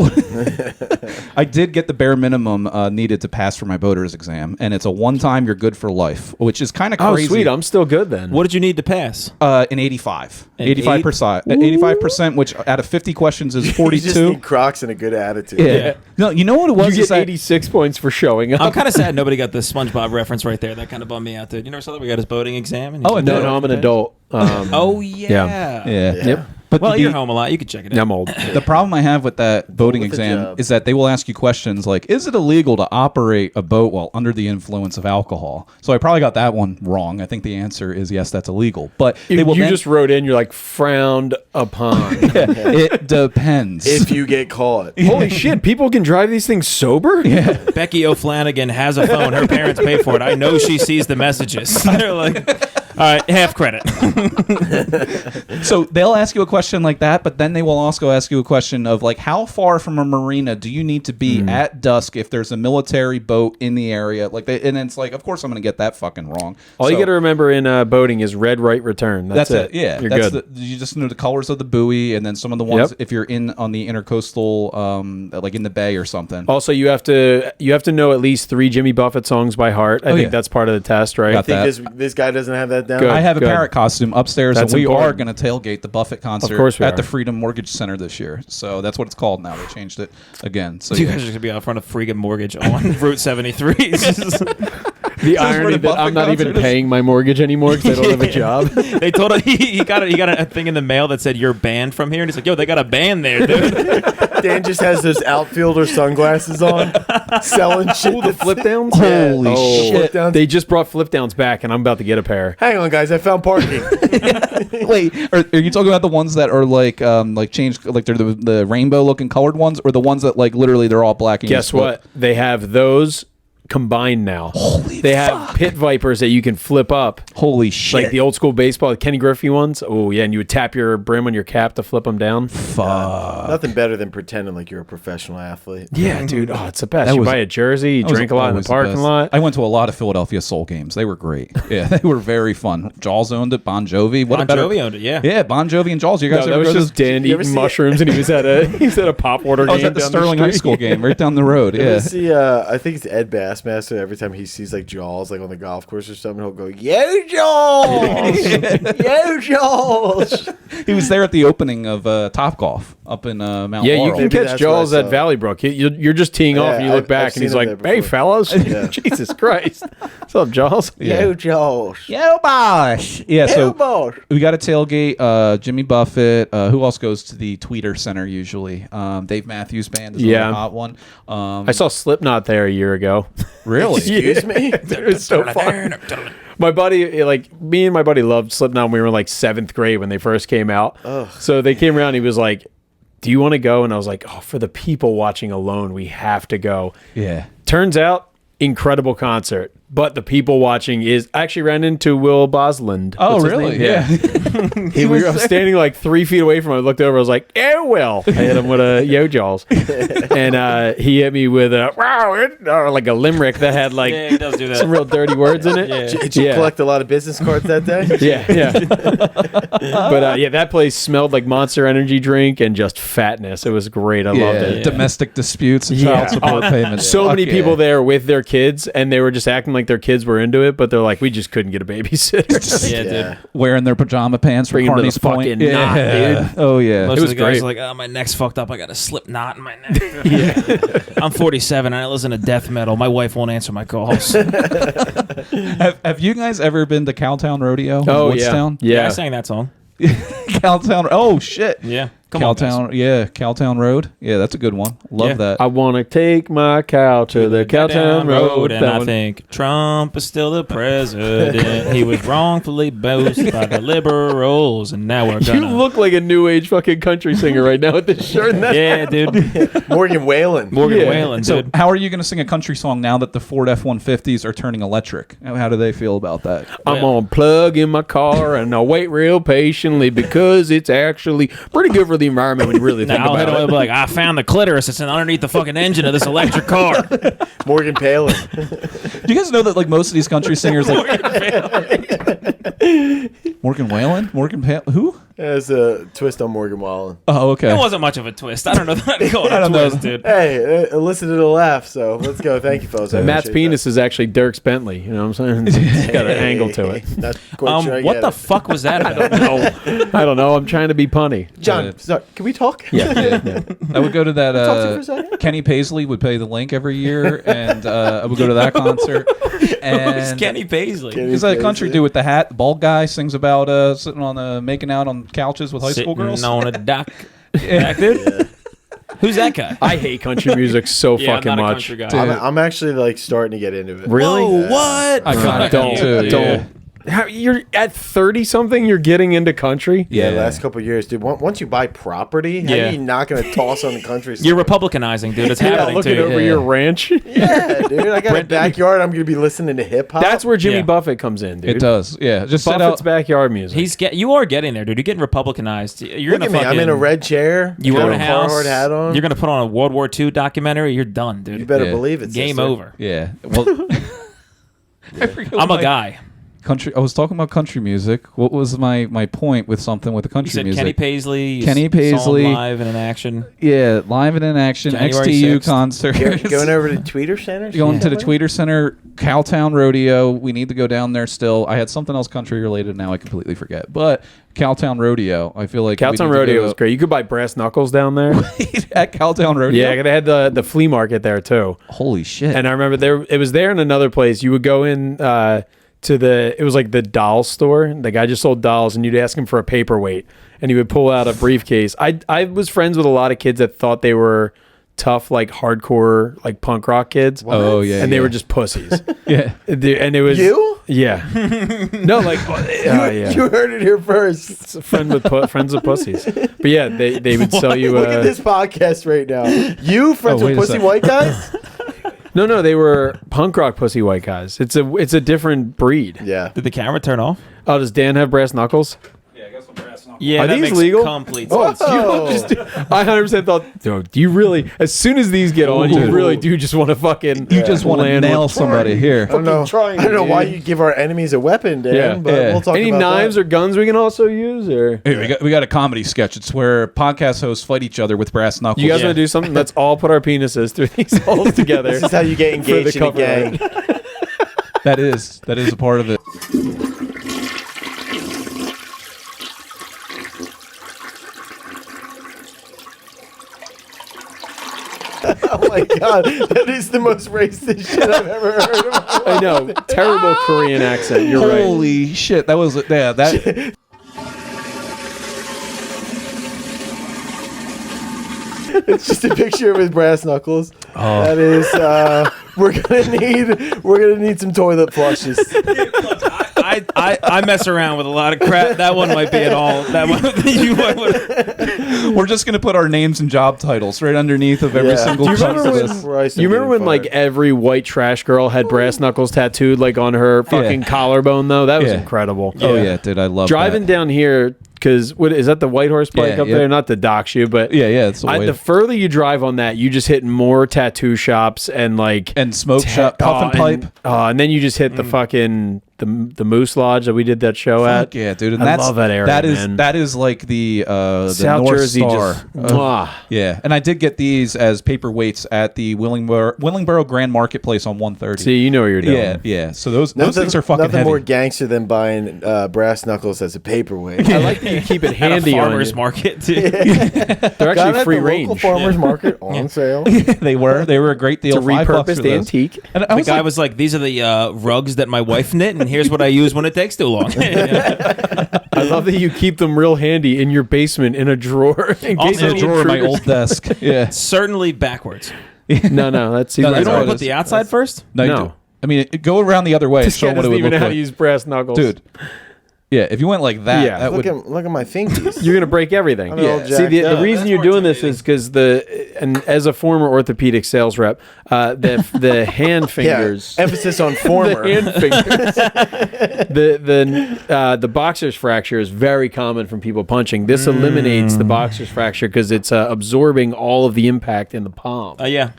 D: I did get the bare minimum needed to pass for my boater's exam, and it's a one-time. You're good for life, which is kind of
C: Oh,
D: crazy.
C: sweet. I'm still good then.
A: What did you need to pass?
D: An 85,
A: An
D: 85%, 85%, which out of 50 questions is
B: You just
D: 42.
B: need Crocs and a good attitude.
D: Yeah. No, you know what it was?
C: You
D: is
C: get
D: that-
C: 86 points for showing up.
A: I'm kind of sad nobody got the SpongeBob reference right there. That kind of bummed me out, dude. You never saw that we got his boating exam? And he's
D: Oh,
A: like,
C: no, I'm an adult.
A: Oh, yeah.
D: Yeah.
C: Yep.
D: But
A: Well,
D: the-
A: you're home a lot. You can check it out.
C: I'm old.
D: The problem I have with that boating
B: with the
D: exam
B: job.
D: is that they will ask you questions like, is it illegal to operate a boat while under the influence of alcohol? So I probably got that one wrong. I think the answer is yes, that's illegal. But they
C: You
D: will then-
C: just wrote in, you're like, frowned upon.
D: it depends.
B: If you get caught.
C: Holy shit, people can drive these things sober? Yeah.
A: Becky O'Flanagan has a phone. Her parents pay for it. I know she sees the messages. They're like, all right, half credit.
D: So they'll ask you a question like that, but then they will also ask you a question of like, how far from a marina do you need to be at dusk if there's a military boat in the area? Like, and it's like, of course I'm going to get that fucking wrong.
C: All you
D: So
C: got to remember in boating is red, right, return. That's it.
D: Yeah,
C: You're
D: that's
C: good.
D: you just know the colors of the buoy, and then some of the ones
C: Yep.
D: if you're in on the intercoastal, like in the bay or something.
C: Also, you have to know at least 3 Jimmy Buffett songs by heart. I think
D: yeah.
C: that's part of the test, right?
D: Got
B: I
D: that.
B: think this guy doesn't have that down.
C: Good.
D: I have a
C: good.
D: parrot costume upstairs,
C: That's
D: and we are
C: important.
D: going to tailgate the Buffett concert
C: course we
D: at
C: are.
D: the Freedom Mortgage Center this year. So that's what it's called now. They changed it again. So
A: You
D: yeah.
A: guys are going to be out front of Freedom Mortgage on Route 73.
C: The irony
D: where the
C: that I'm
D: Buffett
C: not even
D: concert is.
C: paying my mortgage anymore because I don't have a job.
A: They told him he got a thing in the mail that said you're banned from here, and he's like, "Yo, they got a band there, dude."
B: Dan just has those outfielder sunglasses on, selling shit.
C: The flip downs?
D: Holy
C: Oh,
D: shit.
B: downs.
C: They just brought flip downs back, and I'm about to get a pair.
B: Hang on, guys. I found parking.
D: Wait, are you talking about the ones that are like changed, like they're the rainbow looking colored ones, or the ones that like literally they're all black? And you
C: Guess
D: flip?
C: what? They have those combined now. They have pit vipers that you can flip up.
D: Holy shit!
C: Like the old school baseball, Kenny Griffey ones. Oh, yeah. And you would tap your brim on your cap to flip them down.
B: Nothing better than pretending like you're a professional athlete.
C: Yeah, dude. Oh, it's the best.
D: That
C: You
D: was-
C: buy a jersey, you
D: That was
C: drink a lot in the
D: always
C: parking
D: best.
C: lot.
D: I went to a lot of Philadelphia Soul games. They were great. Yeah, they were very fun. Jaws owned it. Bon Jovi. What
A: Bon
D: a better.
A: Jovi owned it, yeah.
D: Yeah, Bon Jovi and Jaws. You guys
C: No, that
D: ever
C: was
D: go to
C: just Dan
B: you ever
C: eating
B: see it?
C: mushrooms, and he was at a pop water
D: I
C: game.
D: was at the
C: down
D: Sterling High
C: street.
D: School game right down the road.
B: You ever
D: Yeah.
B: see, I think it's Ed Bassmaster. Every time he sees like Jaws, like on the golf course or something, he'll go, "Yo, Jaws! Yo, Jaws!"
D: He was there at the opening of Top Golf up in Mount
C: Yeah, you
D: Laurel.
C: can
B: Maybe
C: catch
B: that's
C: Jaws
B: what I
C: at
B: saw.
C: Valley Brook. You're just teeing off,
B: Yeah,
C: and you look
B: I've
C: back, and
B: seen
C: he's
B: him
C: like,
B: there
C: "Hey,
B: before."
C: fellas,
B: Yeah.
C: Jesus Christ, what's up, Jaws?"
B: Yo, Jaws!
D: Yo, boss. Yeah,
B: Yo,
D: so
B: boss!
D: we got a tailgate. Jimmy Buffett. Who else goes to the Tweeter Center usually? Dave Matthews Band is a
C: Yeah.
D: really hot one.
C: I saw Slipknot there a year ago.
D: Really?
B: Excuse me.
C: It was so fun. My buddy, like me and my buddy loved Slipknot when we were in like 7th grade when they first came out. So they came around. He was like, "Do you want to go?" And I was like, "Oh, for the people watching alone, we have to go."
D: Yeah.
C: Turns out, incredible concert. but the people watching is actually ran into Will Bosland.
D: Oh,
C: What's his
D: really?
C: name?
D: Yeah.
C: I was standing like 3 feet away from him. I looked over. I was like, "Oh, Will." I hit him with a yo jaws, and he hit me with a wow, like a limerick that had like
A: Yeah, he does do that.
C: some real dirty words in it.
A: Yeah.
B: Did you collect a lot of business cards that day?
C: Yeah. But that place smelled like Monster Energy drink and just fatness. It was great. I loved it.
D: Domestic disputes and child support payments.
C: So many
D: Fuck
C: people
D: yeah.
C: there with their kids, and they were just acting like their kids were into it, but they're like, we just couldn't get a babysitter.
A: Yeah, dude.
D: Wearing their pajama pants for
C: Bring 'em to the
D: Carney's Point.
C: fucking knot, dude.
D: Oh, yeah.
A: Most
C: It
A: of
C: was
A: the guys
C: great.
A: are like, oh, my neck's fucked up. I got a slip knot in my neck. I'm 47 and I listen to death metal. My wife won't answer my calls.
D: Have you guys ever been to Cowtown Rodeo in
C: Oh,
D: Woodstown?
A: Yeah, I sang that song.
D: Cowtown. Oh, shit.
A: Yeah. Come on, guys.
D: Cowtown, Cowtown Road. Yeah, that's a good one. Love
A: Yeah.
D: that.
C: I want to take my cow to the Cowtown Road.
A: and I think Trump is still the president. He was wrongfully boasted by the liberals, and now we're
C: You
A: gonna.
C: look like a new age fucking country singer right now with this shirt. And that
A: Yeah, dude.
B: Morgan Whalen.
A: Morgan
C: Yeah.
A: Whalen,
D: So,
A: dude.
D: how are you going to sing a country song now that the Ford F-150s are turning electric? How do they feel about that?
C: I'm gonna plug in my car and I'll wait real patiently because it's actually pretty good for the environment when you really think
A: Now I'll hit
C: about
A: him
C: it.
A: with like, I found the clitoris. It's underneath the fucking engine of this electric car.
B: Morgan Palin.
D: Do you guys know that like most of these country singers, like Morgan Whalen, who?
B: There's a twist on Morgan Wallen.
D: Oh, okay.
A: It wasn't much of a twist. I don't know that I'd call it a
D: don't know.
A: twist, dude.
B: Hey, listen to the laugh. So let's go. Thank you, folks. I
C: Matt's
B: appreciate
C: penis is actually Dirk's Bentley. You know what I'm saying? It's got an
B: that.
C: angle to it.
B: Not quite sure I
A: What
B: get
A: the
B: it.
A: fuck was that about?
C: I don't know. I'm trying to be punny.
B: John, sorry, can we talk?
D: I would go to that.
B: Talk to you for a second.
D: Kenny Paisley would pay the link every year, and I would go to that concert.
A: Who's
D: And
A: Kenny Paisley?
B: Kenny-
D: he's that country dude with the hat, the bald guy, sings about sitting on making out on couches with high school
A: Sitting
D: girls.
A: on a dock. Back, dude? Who's that guy?
C: I hate country music so
A: Yeah, I'm
C: fucking
A: not a
C: much.
A: country guy.
D: Dude.
B: I'm actually like starting to get into it.
C: Really?
A: Whoa, what?
D: I kinda
C: Don't.
D: too,
C: Don't.
D: yeah.
C: How, you're at 30 something. You're getting into country.
B: Yeah,
D: Yeah.
B: last couple of years, dude. Once you buy property, how
A: Yeah.
B: are you not going to toss on the country?
A: You're Republicanizing, dude. It's
C: Yeah,
A: happening
C: looking
A: to you.
C: over your ranch.
B: yeah, dude. I got a backyard. I'm going to be listening to hip hop.
C: That's where Jimmy
A: Yeah.
C: Buffett comes in, dude.
D: It does, yeah. Just sit
C: Buffett's
D: out.
C: backyard music.
A: You are getting there, dude. You're getting Republicanized. You're
B: Look
A: gonna
B: at me. I'm in a
A: fucking-
B: red chair.
A: You
B: got
A: own a house.
B: Carhartt hat on.
A: You're gonna put on a World War II documentary. You're done, dude.
B: You better
D: Yeah.
B: believe it.
A: Game
B: sister.
A: over.
D: Yeah. Well, I forget what
A: I'm a
D: my-
A: guy.
D: Country. I was talking about country music. What was my point with something with the
A: You
D: country
A: said
D: music?
A: Kenny Paisley. You
D: Kenny
A: saw him
D: Paisley.
A: live and in action.
D: Yeah, live and in action.
A: January
D: XTU
A: 6th.
D: concert.
B: Going over to Tweeter Center.
D: Going to the Tweeter Center, Cowtown Rodeo. We need to go down there still. I had something else country related. Now I completely forget. But Cowtown Rodeo, I feel like we need
C: Cowtown
D: to
C: Rodeo
D: go
C: was great. You could buy brass knuckles down there.
D: at Cowtown Rodeo.
C: Yeah, they had the flea market there too.
D: Holy shit.
C: And I remember it was there in another place. You would go in it was like the doll store. The guy just sold dolls, and you'd ask him for a paperweight, and he would pull out a briefcase. I was friends with a lot of kids that thought they were tough, like hardcore, like punk rock kids.
D: Oh, yeah,
C: and they
D: yeah.
C: were just pussies.
D: yeah.
C: And it was
B: You?
C: Yeah. No, like yeah.
B: You heard it here first.
C: It's a friend with friends with pussies. But yeah, they would sell you.
B: Look at this podcast right now. You friends
D: wait
B: with
D: a
B: pussy
D: sec.
B: white guys?
C: No, they were punk rock pussy white guys. It's a different breed.
B: Yeah.
A: Did the camera turn off?
C: Oh, does Dan have brass knuckles?
D: Yeah, I got some brass knuckles.
A: Yeah,
C: Are
A: that
C: these
A: makes
C: legal?
A: complete
B: Oh,
A: sense.
C: I 100% thought, do you really? As soon as these get on, you
D: Ooh.
C: really do just want to fucking.
D: You just want to
C: land
D: nail
C: one.
D: somebody here.
B: I don't know.
C: trying,
B: I don't know
C: dude.
B: why you give our enemies a weapon, Dan.
C: Yeah.
B: But
D: Yeah.
B: we'll talk
C: Any
B: about
C: knives
B: that.
C: or guns we can also use, or
D: Hey, we got a comedy sketch. It's where podcast hosts fight each other with brass knuckles.
C: you guys
A: Yeah.
C: want to do something? Let's all put our penises through these holes together.
B: This is how you get
C: for the
B: engaged in a
C: cover
B: gang.
C: art.
D: That is a part of it.
B: Oh my god, that is the most racist shit I've ever heard of.
C: I know, terrible Korean accent. You're right.
D: Holy shit! That was that.
B: It's just a picture of his brass knuckles.
C: Oh.
B: That is, we're gonna need some toilet flushes.
A: I mess around with a lot of crap. That one might be it all. That one you might.
D: We're just gonna put our names and job titles right underneath of every single.
C: Do you remember when like every white trash girl had brass knuckles tattooed like on her fucking collarbone though? That was incredible.
D: Oh yeah, dude, I love
C: driving down here. Because what is that, the White Horse Pike up there? Not to dox you, but
D: it's
C: the further you drive on that, you just hit more tattoo shops and
D: smoke shop, puff and pipe,
C: and then you just hit the fucking the Moose Lodge that we did that show at.
D: Yeah, dude, and
C: I love that area.
D: That is like the
C: South
D: North
C: Jersey.
D: Star. Yeah, and I did get these as paperweights at the Willingboro Grand Marketplace on 130.
C: See, you know what you're doing.
D: Yeah. So those things are fucking
B: nothing
D: heavy.
B: more gangster than buying brass knuckles as a paperweight.
C: I like that you keep it handy
A: at a
C: on
A: farmer's
C: you.
A: market too.
C: They're actually free range.
B: Local farmer's market on sale.
D: They were a great deal.
C: It's a repurposed antique.
D: And
A: the guy was like, "These are the rugs that my wife knit, and here's what I use when it takes too long."
C: I love that you keep them real handy in your basement in a drawer. In case
D: in a
C: any
D: drawer in my
C: intruders-
D: old desk. Yeah.
A: Certainly backwards.
C: No, that's
D: No,
A: You
D: that's
A: don't
D: how
A: want
D: it
A: to put
D: is.
A: the outside first.
D: No, you
C: No.
D: do. I mean, go around the other way and
C: This
D: show
C: guy
D: them what it
C: doesn't
D: would
C: even
D: look
C: know how
D: like.
C: to use brass knuckles.
D: Dude. Yeah, if you went like that,
C: Yeah.
D: that would.
B: Look at my fingies.
C: You're gonna break everything.
B: I'm all
C: See,
B: jacked
C: the
B: up.
C: reason you're doing this is because and as a former orthopedic sales rep, the hand fingers.
B: Emphasis on former.
C: The hand fingers. The boxer's fracture is very common from people punching. This eliminates the boxer's fracture because it's absorbing all of the impact in the palm.
A: Yeah.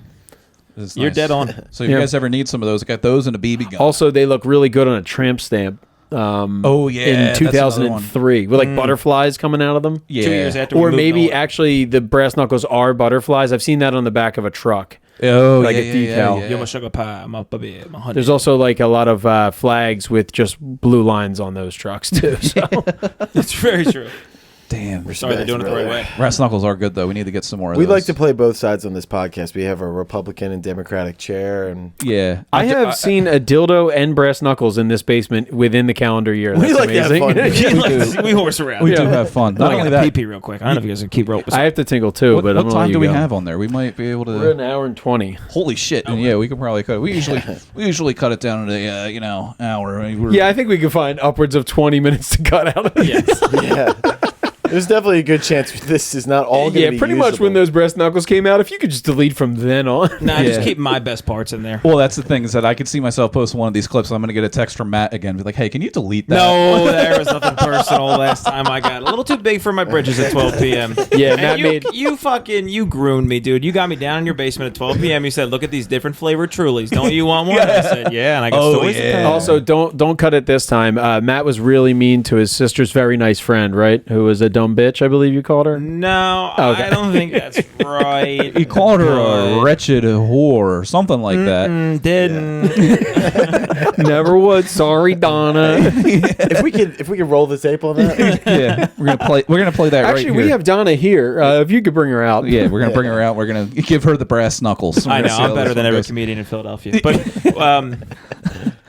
D: It's
A: You're
D: nice.
A: dead on.
D: So if you guys ever need some of those, I got those and a BB gun.
C: Also, they look really good on a tramp stamp.
D: Oh yeah,
C: in
D: that's another one.
C: 2003 with like butterflies coming out of them.
D: Yeah.
A: 2 years after,
C: Or
A: we moved
C: maybe
A: on.
C: actually the brass knuckles are butterflies. I've seen that on the back of a truck.
D: Oh,
C: Like
D: yeah,
C: a decal.
A: You're my sugar pie, my baby, my honey.
C: There's also like a lot of flags with just blue lines on those trucks too. So.
A: It's very true.
D: Damn.
A: Sorry, they're doing it the right way.
D: Brass knuckles are good though. We need to get some more of
B: We
D: those.
B: like to play both sides on this podcast. We have a Republican and Democratic chair, and
D: Yeah.
C: I have seen a dildo and brass knuckles in this basement within the calendar year. That's
B: like to have
C: amazing.
B: fun.
A: We horse around.
D: We do have fun. Not
A: I
D: only
A: got
D: that.
A: pee real quick. I don't know if you guys can keep rope.
C: I have to tinkle too, but I'm
D: what
C: gonna let
D: time
C: you
D: do we
C: go.
D: have on there? We might be able to.
C: We're an hour and 20.
D: Holy shit! And yeah, we could probably cut it. We usually cut it down to the hour. I mean,
C: Yeah, I think we could find upwards of 20 minutes to cut out of it.
B: yeah, there's definitely a good chance this is not all going to
C: Yeah,
B: be
C: pretty much when
B: usable.
C: those breast knuckles came out, if you could just delete from then on.
A: Nah,
D: Yeah.
A: just keep my best parts in there.
D: Well, that's the thing is that I could see myself posting one of these clips. I'm going to get a text from Matt again, be like, "Hey, can you delete that?"
A: No, there was nothing personal last time I got. A little too big for my britches at 12 p.m.
C: Yeah,
A: And
C: Matt made.
A: you groomed me, dude. You got me down in your basement at 12 p.m. You said, "Look at these different flavored Trulies. Don't you want one?" I said, "Yeah," and I got stories to tell.
C: Also, don't cut it this time. Matt was really mean to his sister's very nice friend, right? Who was a dumb bitch, I believe you called her.
A: No,
C: Okay.
A: I don't think that's right.
D: He called her a wretched whore or something like that.
A: Didn't.
C: Never would. Sorry, Donna.
B: if we could roll the tape on that.
D: Yeah, we're gonna play that
C: Actually,
D: right here.
C: we have Donna here. If you could bring her out.
D: Yeah, we're gonna bring her out. We're gonna give her the brass knuckles.
A: I
D: We're
A: know.
D: gonna see
A: I'm
D: how
A: better
D: this
A: than
D: one
A: every
D: goes.
A: comedian in Philadelphia. But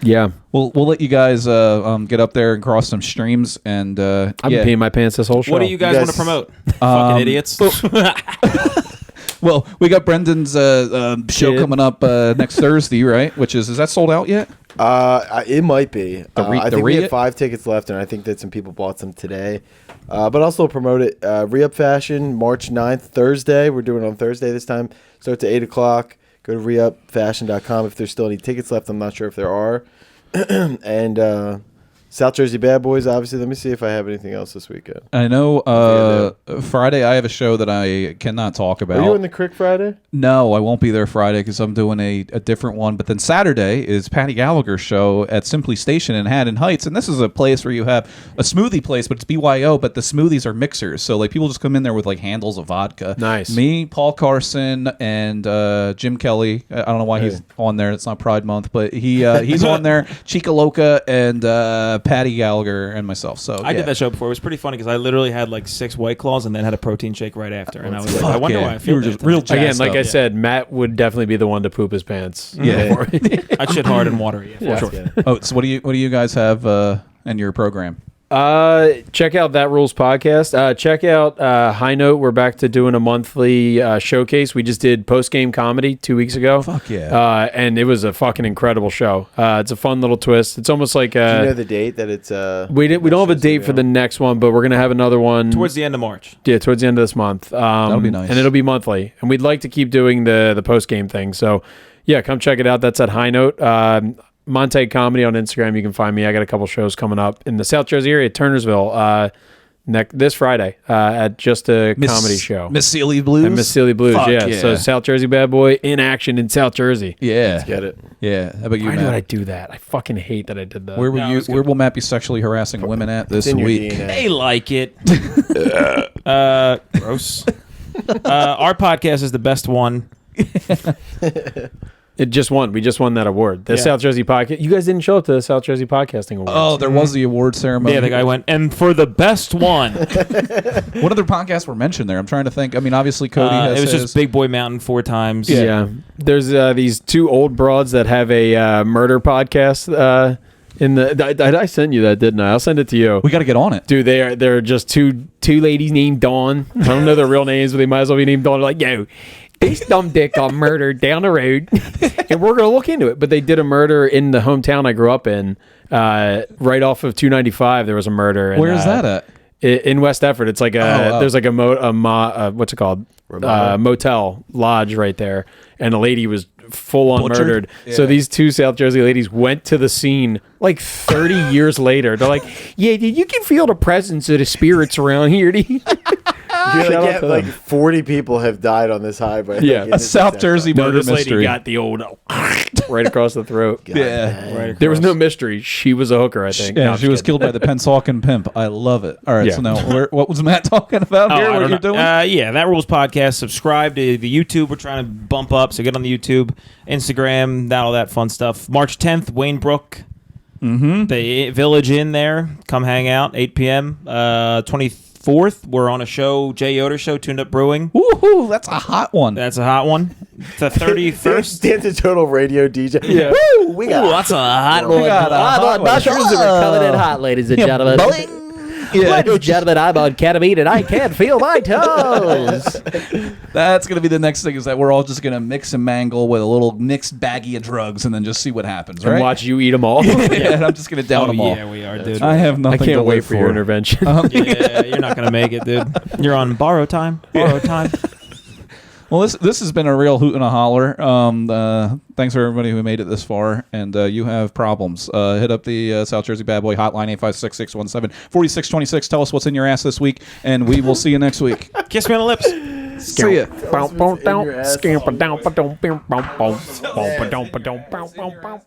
C: Yeah.
D: We'll let you guys get up there and cross some streams and
C: I've been peeing my pants this whole show.
A: what do you guys want to promote? Fucking idiots.
D: Well, we got Brendan's show
C: Kid.
D: coming up next Thursday, right? Which is that sold out yet?
B: It might be. I think we
D: re-it?
B: have 5 tickets left, and I think that some people bought some today. But also promote it. Re-Up Fashion, March 9th, Thursday. We're doing it on Thursday this time. Starts at 8 o'clock. Go to reupfashion.com if there's still any tickets left. I'm not sure if there are. And South Jersey Bad Boys, obviously. Let me see if I have anything else this weekend.
D: I know Friday I have a show that I cannot talk about.
B: Are you in the Crick Friday?
D: No, I won't be there Friday because I'm doing a different one. But then Saturday is Patty Gallagher's show at Simply Station in Haddon Heights. And this is a place where you have a smoothie place, but it's BYO, but the smoothies are mixers. So like people just come in there with like handles of vodka.
C: Nice.
D: Me, Paul Carson, and Jim Kelly. I don't know why he's on there. It's not Pride Month, but he's on there. Chica Loca and Patty Gallagher and myself. So
A: I did that show before. It was pretty funny because I literally had like 6 White Claws and then had a protein shake right after. And I was like, I wonder why I feel
D: You were
A: that
D: just
A: tonight.
D: real jazzed
C: Again, like
D: up.
C: I said, Matt would definitely be the one to poop his pants.
D: Yeah.
A: I shit hard and watery. Yeah, for sure.
B: Yeah.
D: Oh, so what do you guys have in your program?
C: Check out That Rules podcast. Check out High Note. We're back to doing a monthly showcase. We just did post-game comedy 2 weeks ago.
D: Fuck yeah.
C: And it was a fucking incredible show. It's a fun little twist. It's almost like
B: Do you know the date that it's
C: we don't have a date for the next one, but we're gonna have another one
A: towards the end of March.
C: Yeah, towards the end of this month.
D: That'll be nice.
C: And it'll be monthly. And we'd like to keep doing the post-game thing. So yeah, come check it out. That's at High Note. Montague Comedy on Instagram. You can find me. I got a couple shows coming up in the South Jersey area, Turnersville, this Friday at just a comedy show.
D: Miss Sealy Blues?
C: And Miss Sealy Blues,
D: Fuck
C: yeah. So South Jersey Bad Boy in action in South Jersey.
D: Yeah.
B: Let's get it.
D: Yeah. How about you,
C: Why did
D: Matt?
C: I do that? I fucking hate that I did that.
D: Where will Matt be sexually harassing women at this
B: in your
D: week?
B: DNA.
A: They like it. Gross. Our podcast is the best one.
C: It just won. We just won that award. The South Jersey podcast. You guys didn't show up to the South Jersey Podcasting Awards.
D: Oh, there was the award ceremony.
A: Yeah, the guy went, and for the best one.
D: What other podcasts were mentioned there? I'm trying to think. I mean, obviously Cody has
A: it was
D: his.
A: just Big Boy Mountain 4 times.
C: Yeah. There's these two old broads that have a murder podcast. I sent you that, didn't I? I'll send it to you.
D: We got to get on it.
C: Dude, they're just two ladies named Dawn. I don't know their real names, but they might as well be named Dawn. They're like, yo, this dumb dick got murdered down the road, and we're gonna look into it. But they did a murder in the hometown I grew up in, right off of 295. There was a murder.
D: Where is that at?
C: In West Effort. It's like there's like what's it called? Motel lodge right there, and a lady was full on
D: Butchered?
C: murdered.
D: Yeah.
C: So these two South Jersey ladies went to the scene like 30 years later. They're like, yeah, dude, you can feel the presence of the spirits around here.
B: You're
C: Shout out
B: like,
C: to
B: like
C: them.
B: 40 people have died on this highway.
C: Yeah.
B: Like,
C: A
B: in
D: South
B: this
D: Jersey
C: No,
D: murder
C: this lady
D: mystery.
C: got the old right across the throat.
D: Yeah.
A: Right
C: There was
A: across.
C: no mystery. She was a hooker, I think.
D: Yeah,
C: No, I'm
D: she was
C: just kidding.
D: killed by the Pensauken pimp. I love it. All right,
C: Yeah.
D: so now what was Matt talking about
A: Oh,
D: here?
A: I
D: What
A: don't
D: you're
A: know.
D: doing?
A: Yeah, That Rules podcast. Subscribe to the YouTube. We're trying to bump up, so get on the YouTube, Instagram, all that fun stuff. March 10th, Wayne Brook, the Village Inn there. Come hang out, 8 p.m. 24th, we're on a show, Jay Yoder Show, Tuned Up Brewing.
D: Woohoo! That's a hot one.
A: That's a hot one. The 31st.
B: Dan's a total radio DJ.
C: Yeah.
B: Woo! We got
F: Ooh, that's a hot one.
D: got a hot one.
F: Mushrooms are coming in hot, ladies and gentlemen. Ladies and gentlemen, I'm on ketamine and I can't feel my toes.
D: That's gonna be the next thing. Is that we're all just gonna mix and mangle with a little mixed baggie of drugs, and then just see what happens.
C: And
D: Right?
C: watch you eat them all.
D: Yeah, and I'm just gonna down them all.
A: Yeah, we are, dude.
D: I have
C: I
D: nothing. to
C: can't wait
D: live
C: for your intervention.
A: Yeah, you're not going to make it, dude. You're on borrow time. Borrow time.
D: Well, this has been a real hoot and a holler. Thanks for everybody who made it this far. And you have problems. Hit up the South Jersey Bad Boy Hotline, 856-617-4626. Tell us what's in your ass this week, and we will see you next week.
A: Kiss me on the lips.
D: See ya.
B: your ass.
C: Scamper down, ba-dum, bim, bum, bum, bum, ba-dum, ba-dum, bum, bum, bum.